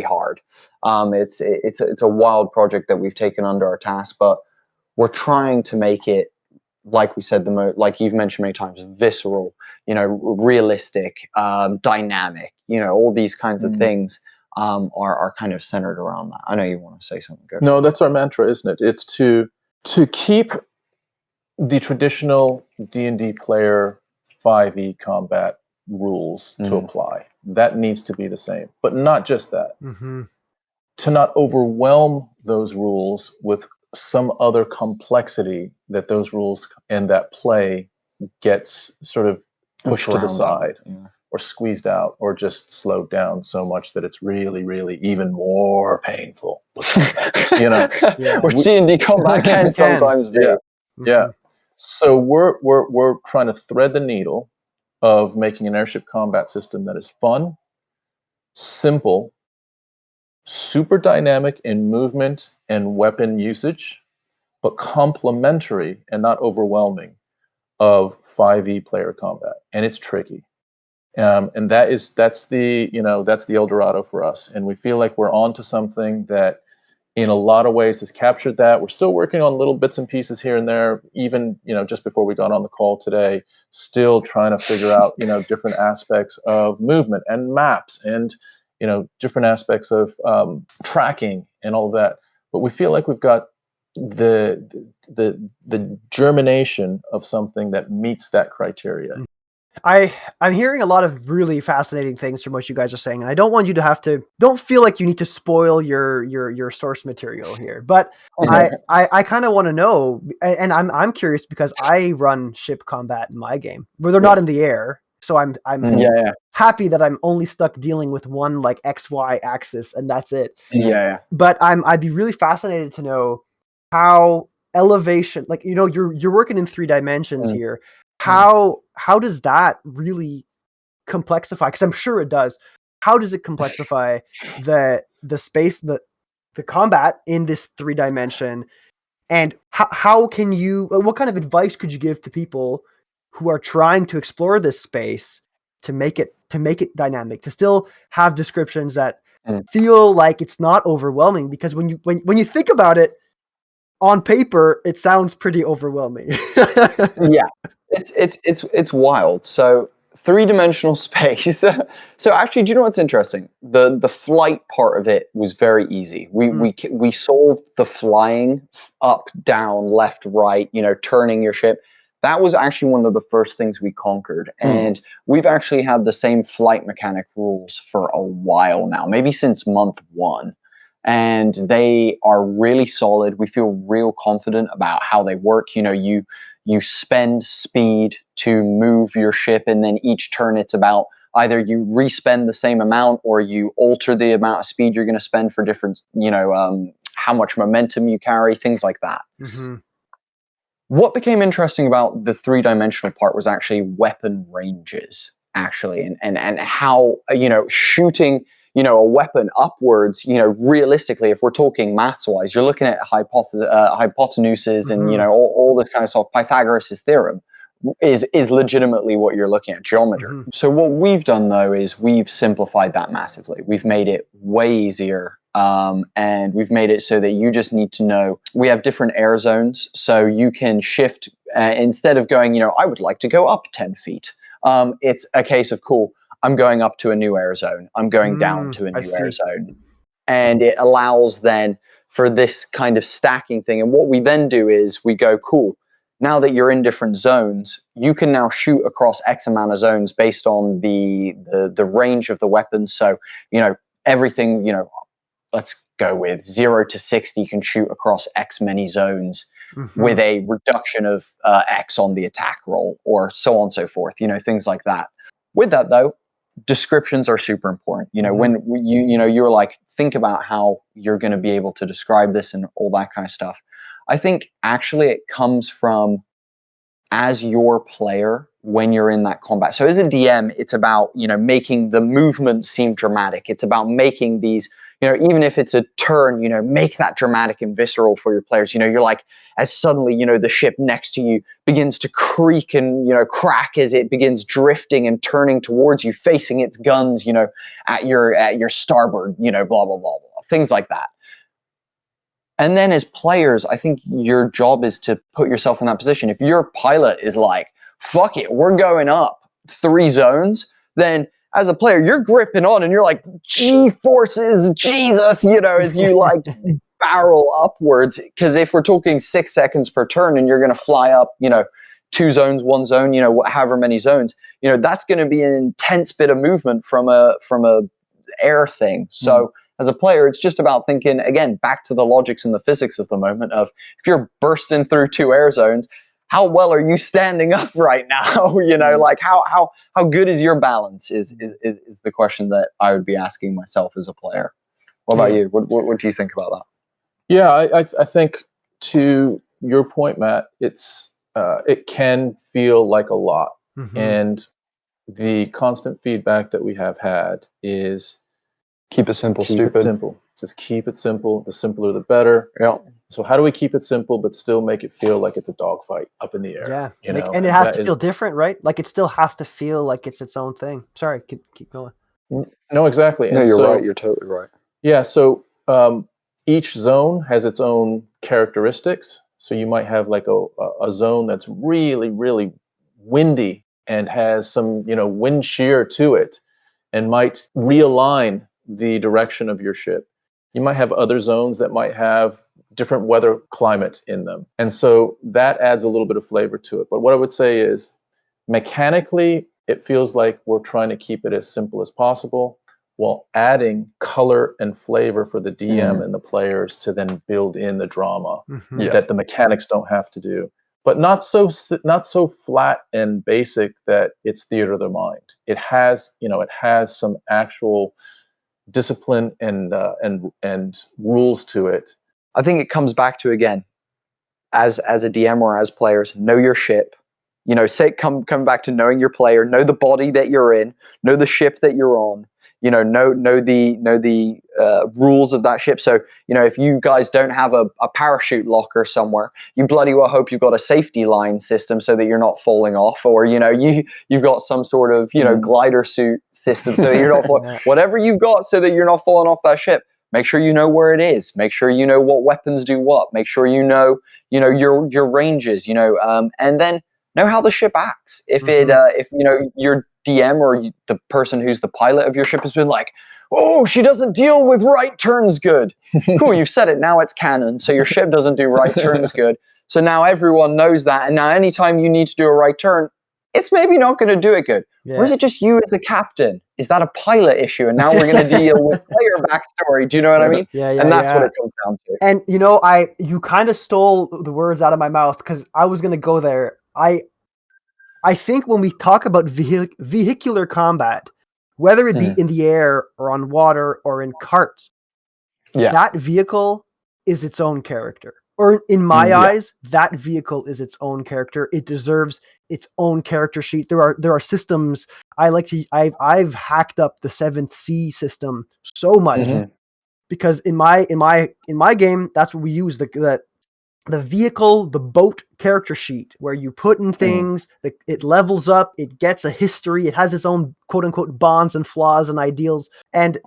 hard. It's a wild project that we've taken under our task, but we're trying to make it, like we said, like you've mentioned many times, visceral, realistic, dynamic, all these kinds of things are kind of centered around that. I know you want to say something. Go No, that's our mantra, isn't it? It's to keep the traditional D&D player 5e combat rules to apply. That needs to be the same. But not just that. To not overwhelm those rules with some other complexity that those rules and that play gets sort of pushed to the side or squeezed out or just slowed down so much that it's really, really even more painful. Which D&D combat can sometimes be. Yeah. So we're trying to thread the needle of making an airship combat system that is fun, simple, super dynamic in movement and weapon usage, but complementary and not overwhelming of 5e player combat. And it's tricky. And that's the El Dorado for us. And we feel like we're onto something that in a lot of ways has captured that. We're still working on little bits and pieces here and there, even, just before we got on the call today, still trying to figure out, different aspects of movement and maps and, different aspects of tracking and all of that. But we feel like we've got the germination of something that meets that criteria. I'm hearing a lot of really fascinating things from what you guys are saying, and I don't want you to don't feel like you need to spoil your source material here, but I kind of want to know, and I'm curious because I run ship combat in my game where they're not in the air, so I'm happy that I'm only stuck dealing with one like XY axis and that's it. But I'd be really fascinated to know how elevation, like you're working in 3 dimensions here. How does that really complexify? Because I'm sure it does. How does it complexify the space, the combat in this 3 dimension? And how can you? What kind of advice could you give to people who are trying to explore this space to make it dynamic, to still have descriptions that feel like it's not overwhelming? Because when you think about it on paper, it sounds pretty overwhelming. It's wild. So 3-dimensional space. So actually, do you know what's interesting? The flight part of it was very easy. We solved the flying up, down, left, right. Turning your ship. That was actually one of the first things we conquered, and we've actually had the same flight mechanic rules for a while now, maybe since month 1. And they are really solid. We feel real confident about how they work. You spend speed to move your ship, and then each turn it's about either you respend the same amount or you alter the amount of speed you're going to spend for different, how much momentum you carry, things like that. What became interesting about the 3-dimensional part was actually weapon ranges, actually, and how, shooting, a weapon upwards, realistically, if we're talking maths-wise, you're looking at hypotenuses and, all this kind of stuff, Pythagoras' theorem, is legitimately what you're looking at, geometry. Mhm. So what we've done though is we've simplified that massively. We've made it way easier, and we've made it so that you just need to know. We have different air zones, so you can shift instead of going, I would like to go up 10 feet. It's a case of cool. I'm going up to a new air zone. I'm going down to a I new air see. zone, and it allows then for this kind of stacking thing. And what we then do is we go, cool, now that you're in different zones, you can now shoot across X amount of zones based on the range of the weapons. So, everything, let's go with 0 to 60 can shoot across X many zones with a reduction of X on the attack roll, or so on and so forth, things like that. With that though, descriptions are super important. When you're like, think about how you're going to be able to describe this and all that kind of stuff. I think actually it comes from as your player when you're in that combat. So as a DM, it's about, making the movement seem dramatic. It's about making these, even if it's a turn, make that dramatic and visceral for your players. You're like, as suddenly, the ship next to you begins to creak and, crack as it begins drifting and turning towards you, facing its guns, at your starboard, blah, blah, blah, blah, things like that. And then as players, I think your job is to put yourself in that position. If your pilot is like, fuck it, we're going up 3 zones, then as a player, you're gripping on and you're like, G-forces, Jesus, as you like barrel upwards. Because if we're talking 6 seconds per turn and you're going to fly up, 2 zones, 1 zone, however many zones, that's going to be an intense bit of movement from a air thing. So as a player, it's just about thinking, again, back to the logics and the physics of the moment of, if you're bursting through 2 air zones, how well are you standing up right now? Like how good is your balance is the question that I would be asking myself as a player. What about you? What do you think about that? Yeah, I think to your point, Matt, it can feel like a lot. And the constant feedback that we have had is keep it simple, keep stupid. it simple. Just keep it simple. The simpler, the better. Yeah. So how do we keep it simple but still make it feel like it's a dogfight up in the air? Yeah, and it has to feel different, right? Like it still has to feel like it's its own thing. Sorry, keep going. No, exactly. No, you're right. You're totally right. Yeah, so each zone has its own characteristics. So you might have like a zone that's really, really windy and has some, wind shear to it, and might realign the direction of your ship. You might have other zones that might have different weather climate in them. And so that adds a little bit of flavor to it. But what I would say is, mechanically, it feels like we're trying to keep it as simple as possible, while adding color and flavor for the DM and the players to then build in the drama that the mechanics don't have to do. But not so flat and basic that it's theater of the mind. It has some actual discipline and rules to it. I think it comes back to, again, as a DM or as players, know your ship. Come back to knowing your player, know the body that you're in, know the ship that you're on. Know the rules of that ship. So, if you guys don't have a parachute locker somewhere, you bloody well hope you've got a safety line system so that you're not falling off, or you've got some sort of glider suit system so that you're not falling. Whatever you've got so that you're not falling off that ship. Make sure you know where it is. Make sure you know what weapons do what. Make sure you know your ranges. And then know how the ship acts. If your DM or the person who's the pilot of your ship has been like, oh, she doesn't deal with right turns good. Cool, you've said it. Now it's canon. So your ship doesn't do right turns good. So now everyone knows that. And now anytime you need to do a right turn, it's maybe not going to do it good. Yeah. Or is it just you as the captain? Is that a pilot issue? And now we're going to deal with player backstory. Do you know what I mean? Yeah. And that's what it comes down to. And you kind of stole the words out of my mouth, because I was going to go there. I think when we talk about vehicular combat, whether it be in the air or on water or in carts, that vehicle is its own character. Or in my eyes, that vehicle is its own character. It deserves its own character sheet. There are systems I've hacked up the 7th Sea system so much because in my game, that's what we use, the the vehicle, the boat character sheet, where you put in things, it levels up, it gets a history, it has its own quote unquote bonds and flaws and ideals, and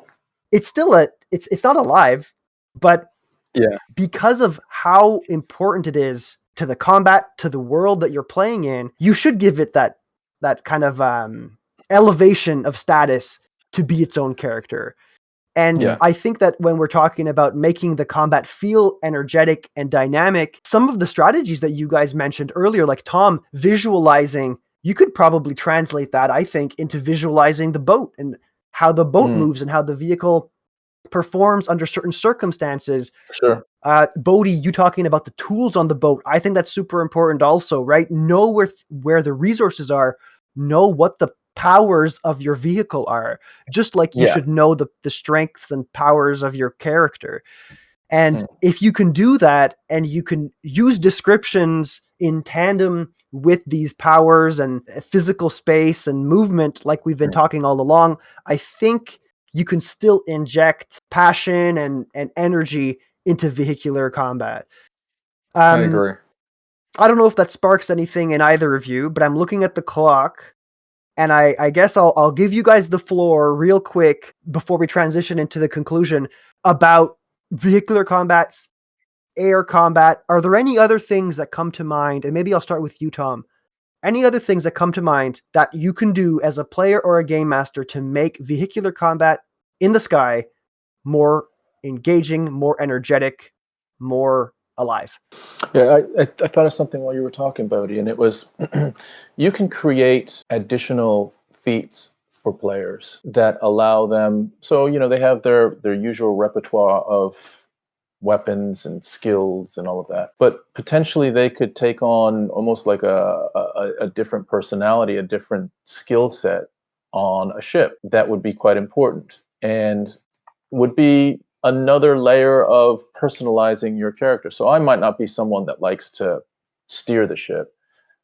it's still it's not alive, but because of how important it is to the combat, to the world that you're playing in, you should give it that kind of elevation of status to be its own character. And I think that when we're talking about making the combat feel energetic and dynamic, some of the strategies that you guys mentioned earlier, like Tom, visualizing, you could probably translate that, I think, into visualizing the boat and how the boat moves and how the vehicle performs under certain circumstances. For sure. Bodhi, you talking about the tools on the boat, I think that's super important also, right? Know where the resources are, know what the powers of your vehicle are, just like you should know the strengths and powers of your character. And if you can do that, and you can use descriptions in tandem with these powers and physical space and movement, like we've been talking all along, I think you can still inject passion and energy into vehicular combat. I agree. I don't know if that sparks anything in either of you, but I'm looking at the clock, and I guess I'll give you guys the floor real quick before we transition into the conclusion about vehicular combats, air combat. Are there any other things that come to mind? And maybe I'll start with you, Tom. Any other things that come to mind that you can do as a player or a game master to make vehicular combat in the sky more engaging, more energetic, more alive? Yeah, I thought of something while you were talking, Bodhi, and it was you can create additional feats for players that allow them. So they have their usual repertoire of weapons and skills and all of that, but potentially they could take on almost like a different personality, a different skill set on a ship. That would be quite important and would be another layer of personalizing your character. So I might not be someone that likes to steer the ship,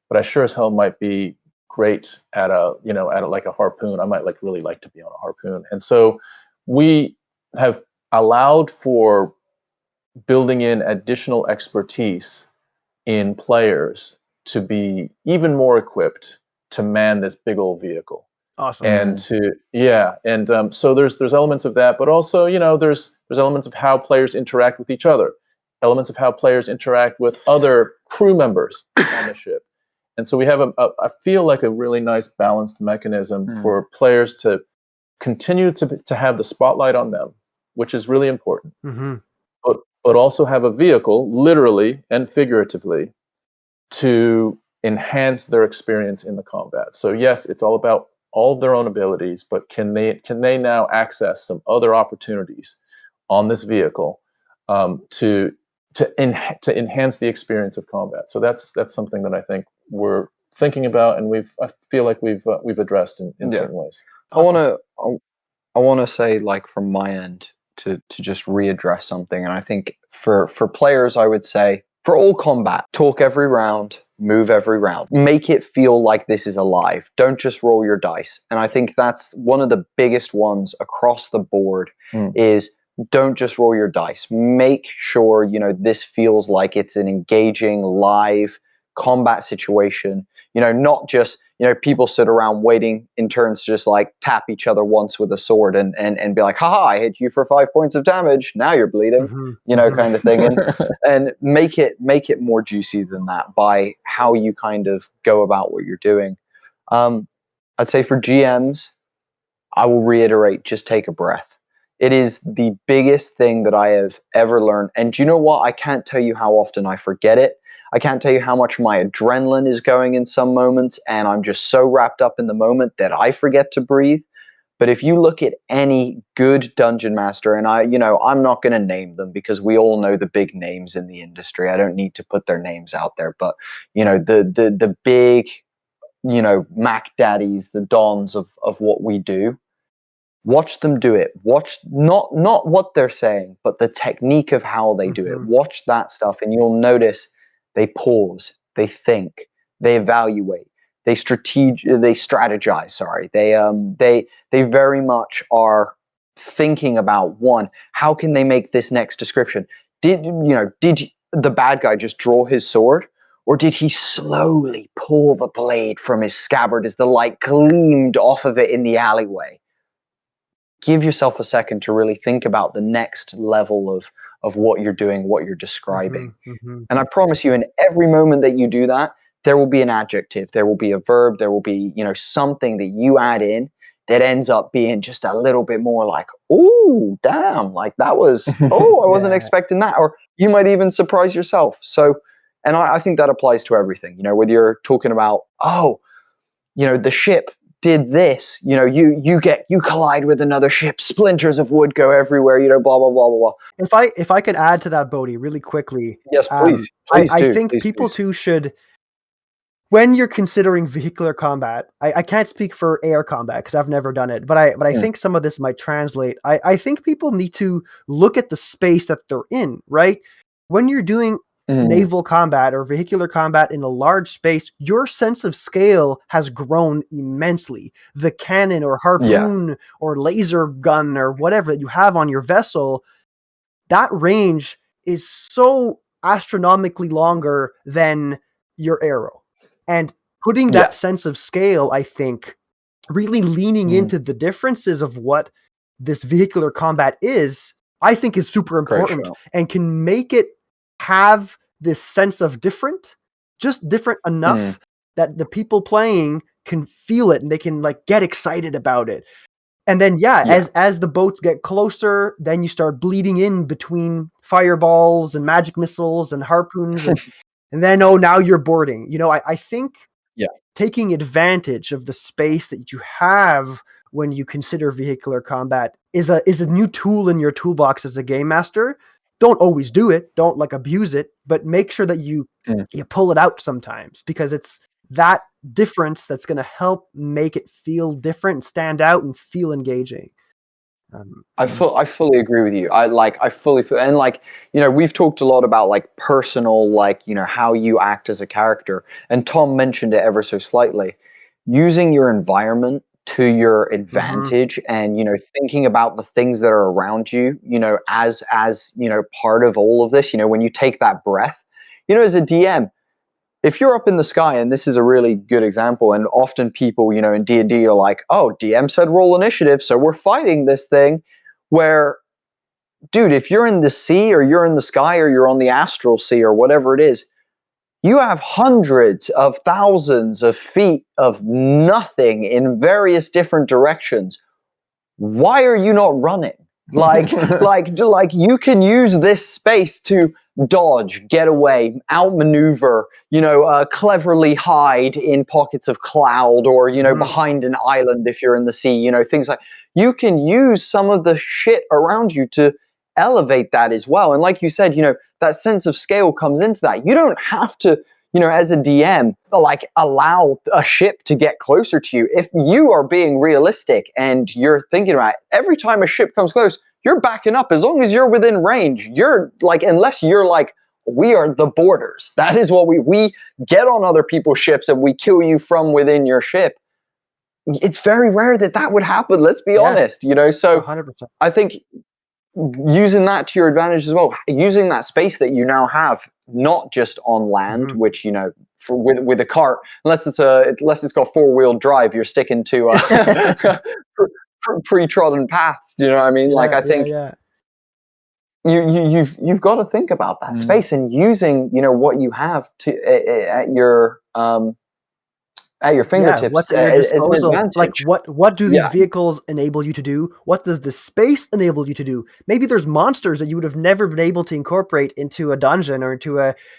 but I sure as hell might be great at like a harpoon. I might really like to be on a harpoon. And so we have allowed for building in additional expertise in players to be even more equipped to man this big old vehicle. Awesome. And so there's elements of that, but also there's elements of how players interact with each other, elements of how players interact with other crew members on the ship, and so we have I feel like a really nice balanced mechanism for players to continue to have the spotlight on them, which is really important, but also have a vehicle, literally and figuratively, to enhance their experience in the combat. So yes, it's all about all of their own abilities, but can they now access some other opportunities on this vehicle to enhance the experience of combat? So that's something that I think we're thinking about, and I feel like we've addressed in certain ways. Awesome. I want to say, like, from my end, to just readdress something, and I think for players, I would say, for all combat, talk every round, move every round, make it feel like this is alive. Don't just roll your dice. And I think that's one of the biggest ones across the board is don't just roll your dice. Make sure this feels like it's an engaging live combat situation. Not just people sit around waiting in turns to just like tap each other once with a sword and be like, haha, I hit you for 5 points of damage, now you're bleeding, kind of thing. And make it more juicy than that by how you kind of go about what you're doing. I'd say for GMs, I will reiterate, just take a breath. It is the biggest thing that I have ever learned. And do you know what? I can't tell you how often I forget it. I can't tell you how much my adrenaline is going in some moments, and I'm just so wrapped up in the moment that I forget to breathe. But if you look at any good dungeon master, and I'm not going to name them because we all know the big names in the industry. I don't need to put their names out there, but the big, Mac daddies, the dons of what we do. Watch them do it. Watch not what they're saying, but the technique of how they do it. Watch that stuff, and you'll notice they pause, they think, they evaluate, they strategize. Sorry, they very much are thinking about, one, how can they make this next description? Did the bad guy just draw his sword? Or did he slowly pull the blade from his scabbard as the light gleamed off of it in the alleyway? Give yourself a second to really think about the next level of what you're doing, what you're describing. And I promise you, in every moment that you do that, there will be an adjective, there will be a verb, there will be, something that you add in that ends up being just a little bit more like, oh, damn, like that was, oh, I wasn't expecting that. Or you might even surprise yourself. So, and I think that applies to everything, whether you're talking about, oh, the ship did this, you collide with another ship, splinters of wood go everywhere, blah, blah, blah, blah, blah. If I could add to that, Bodhi, really quickly. Yes, please. Please I do. think Please, people please. too should, when you're considering vehicular combat, I can't speak for air combat because I've never done it, but I think some of this might translate. I think people need to look at the space that they're in, right? When you're doing naval combat or vehicular combat in a large space, your sense of scale has grown immensely. The cannon or harpoon or laser gun or whatever that you have on your vessel, that range is so astronomically longer than your arrow. And putting that sense of scale, I think, really leaning into the differences of what this vehicular combat is, I think is super important and can make it have this sense of different, just different enough that the people playing can feel it and they can like get excited about it. And then, as the boats get closer, then you start bleeding in between fireballs and magic missiles and harpoons. And then, now you're boarding. I think taking advantage of the space that you have when you consider vehicular combat is a new tool in your toolbox as a game master. Don't always do it. Don't like abuse it, but make sure that you pull it out sometimes, because it's that difference that's going to help make it feel different and stand out and feel engaging. I fully agree with you. I fully feel, and we've talked a lot about like personal, how you act as a character, and Tom mentioned it ever so slightly, using your environment to your advantage, and thinking about the things that are around you, as part of all of this. When you take that breath, as a DM, if you're up in the sky, and this is a really good example, and often people, in D&D are like, oh, DM said roll initiative, so we're fighting this thing, where, dude, if you're in the sea or you're in the sky or you're on the astral sea or whatever it is, you have hundreds of thousands of feet of nothing in various different directions. Why are you not running? Like you can use this space to dodge, get away, outmaneuver, cleverly hide in pockets of cloud, or behind an island if you're in the sea, things like, you can use some of the shit around you to elevate that as well. And like you said, that sense of scale comes into that. You don't have to, as a DM, like allow a ship to get closer to you. If you are being realistic and you're thinking about it, every time a ship comes close, you're backing up. As long as you're within range, you're like, unless you're like, we are the boarders. That is what we get on other people's ships and we kill you from within your ship. It's very rare that would happen. Let's be honest, so 100%. I think using that to your advantage as well, using that space that you now have, not just on land, which with a cart, unless it's got 4-wheel drive, you're sticking to pre-trodden paths. Do you know what I mean? I think you've got to think about that space and using what you have to at your fingertips, what's at your disposal. As an advantage. Like what do these vehicles enable you to do? What does the space enable you to do? Maybe there's monsters that you would have never been able to incorporate into a dungeon or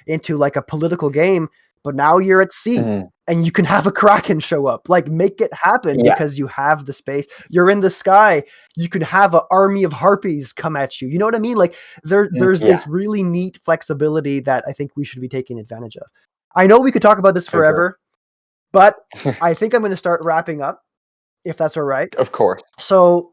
into like a political game, but now you're at sea and you can have a kraken show up. Like, make it happen because you have the space. You're in the sky, you could have an army of harpies come at you. You know what I mean? Like there's this really neat flexibility that I think we should be taking advantage of. I know we could talk about this forever. But I think I'm going to start wrapping up, if that's all right. Of course. So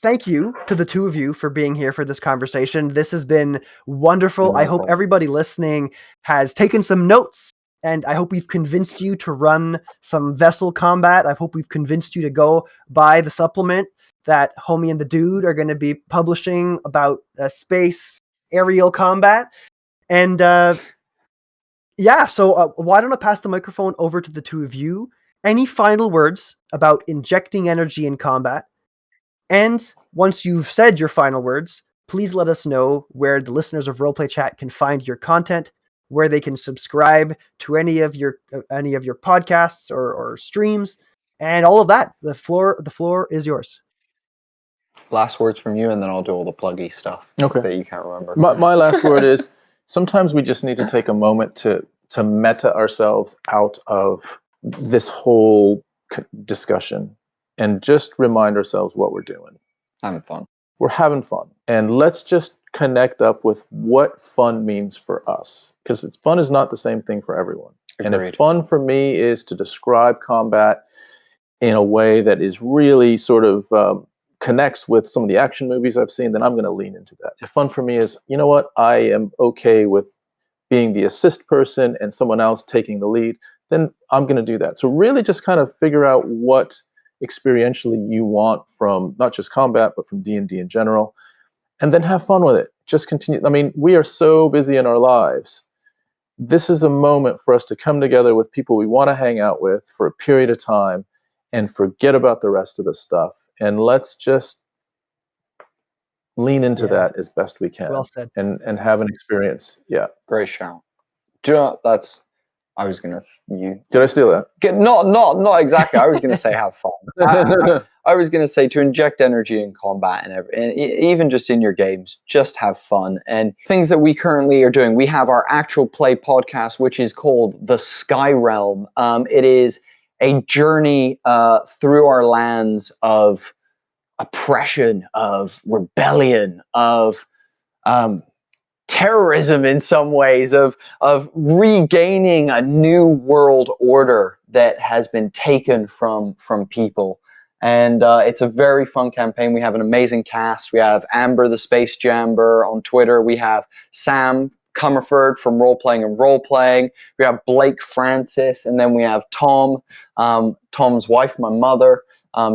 thank you to the two of you for being here for this conversation. This has been wonderful. I hope everybody listening has taken some notes, and I hope we've convinced you to run some vessel combat. I hope we've convinced you to go buy the supplement that Homie and the Dude are going to be publishing about space aerial combat. And yeah, so why don't I pass the microphone over to the two of you? Any final words about injecting energy in combat? And once you've said your final words, please let us know where the listeners of Roleplay Chat can find your content, where they can subscribe to any of your podcasts or streams, and all of that. The floor is yours. Last words from you, and then I'll do all the pluggy stuff that you can't remember. My last word is sometimes we just need to take a moment to meta ourselves out of this whole discussion and just remind ourselves what we're doing. Having fun. We're having fun. And let's just connect up with what fun means for us. Because fun is not the same thing for everyone. Agreed. And if fun for me is to describe combat in a way that is really sort of connects with some of the action movies I've seen, then I'm going to lean into that. If fun for me is, you know what, I am okay with being the assist person and someone else taking the lead, then I'm going to do that. So really just kind of figure out what experientially you want from not just combat, but from D&D in general, and then have fun with it. Just continue. I mean, we are so busy in our lives. This is a moment for us to come together with people we want to hang out with for a period of time and forget about the rest of the stuff. And let's just lean into that as best we can. Well said. And have an experience. Yeah. Great shout. Do you know what? That's, I was gonna. Did I steal that? Not exactly. I was gonna say have fun. I was gonna say to inject energy in combat and even just in your games, just have fun. And things that we currently are doing. We have our actual play podcast, which is called The Sky Realm. It is a journey through our lands of oppression, of rebellion, of terrorism in some ways, of regaining a new world order that has been taken from people. And it's a very fun campaign. We have an amazing cast. We have Amber the Space Jamber on Twitter. We have Sam Comerford from Roleplaying and Roleplaying. We have Blake Francis, and then we have Tom, Tom's wife, my mother,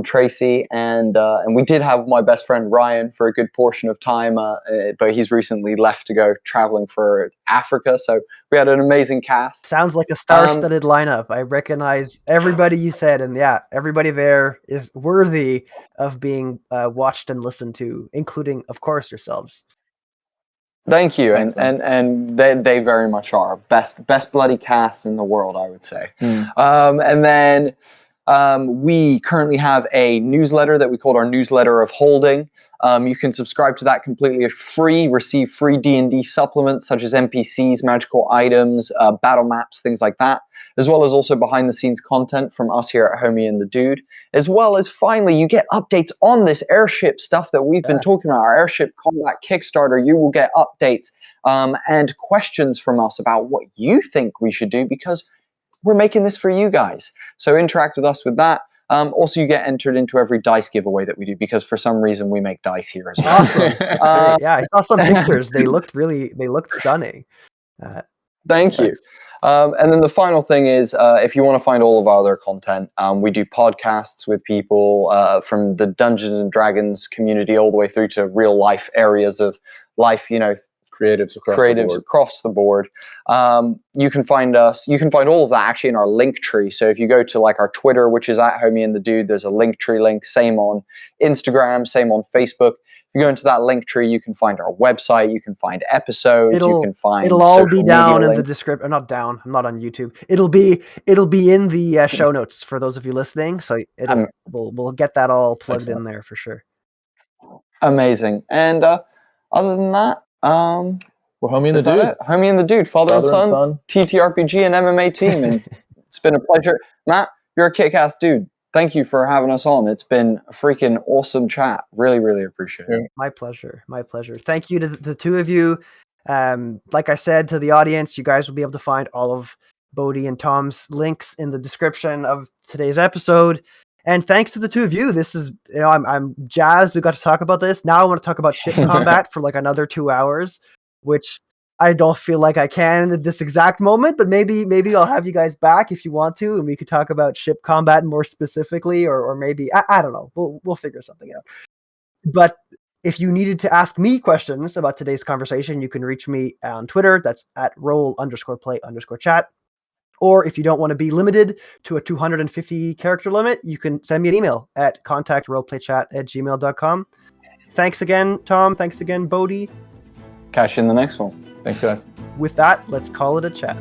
Tracy, and we did have my best friend Ryan for a good portion of time, but he's recently left to go traveling for Africa. So we had an amazing cast. Sounds like a star-studded lineup. I recognize everybody you said, and yeah, everybody there is worthy of being watched and listened to, including, of course, yourselves. Thank you. Thanks, and they very much are best bloody cast in the world, I would say. And then we currently have a newsletter that we call our Newsletter of Holding. You can subscribe to that completely free, receive free D&D supplements such as NPCs, magical items, battle maps, things like that, as well as also behind the scenes content from us here at Homie and the Dude, as well as finally you get updates on this airship stuff that we've been talking about, our airship combat Kickstarter. You will get updates and questions from us about what you think we should do, because we're making this for you guys. So interact with us with that. Also, you get entered into every dice giveaway that we do, because for some reason we make dice here as well. Awesome. That's great. Yeah, I saw some pictures. They looked stunning. Thank you. And then the final thing is, if you want to find all of our other content, we do podcasts with people from the Dungeons and Dragons community all the way through to real life areas of life, creatives across the board. You can find all of that actually in our link tree. So if you go to like our Twitter, which is at Homie and the Dude, there's a link tree link. Same on Instagram, same on Facebook. If you go into that link tree, you can find our website, you can find episodes, it'll all be down in the description. Not down. I'm not on YouTube. It'll be in the show notes for those of you listening. So we'll get that all plugged in there for sure. Amazing. And other than that, we're Homie and the Dude. Homie and the Dude, father and son, TTRPG and MMA team. And it's been a pleasure. Matt, you're a kick-ass dude. Thank you for having us on. It's been a freaking awesome chat. Really, really appreciate it. My pleasure. Thank you to the two of you. Like I said to the audience, you guys will be able to find all of Bodhi and Tom's links in the description of today's episode. And thanks to the two of you, this is, I'm jazzed we got to talk about this. Now I want to talk about ship combat for like another 2 hours, which I don't feel like I can at this exact moment, but maybe I'll have you guys back if you want to, and we could talk about ship combat more specifically, or maybe, I don't know, we'll figure something out. But If you needed to ask me questions about today's conversation, you can reach me on Twitter. That's at roll_play_chat. Or if you don't want to be limited to a 250 character limit, you can send me an email at contactroleplaychat@gmail.com. Thanks again, Tom. Thanks again, Bodhi. Catch you in the next one. Thanks, guys. With that, let's call it a chat.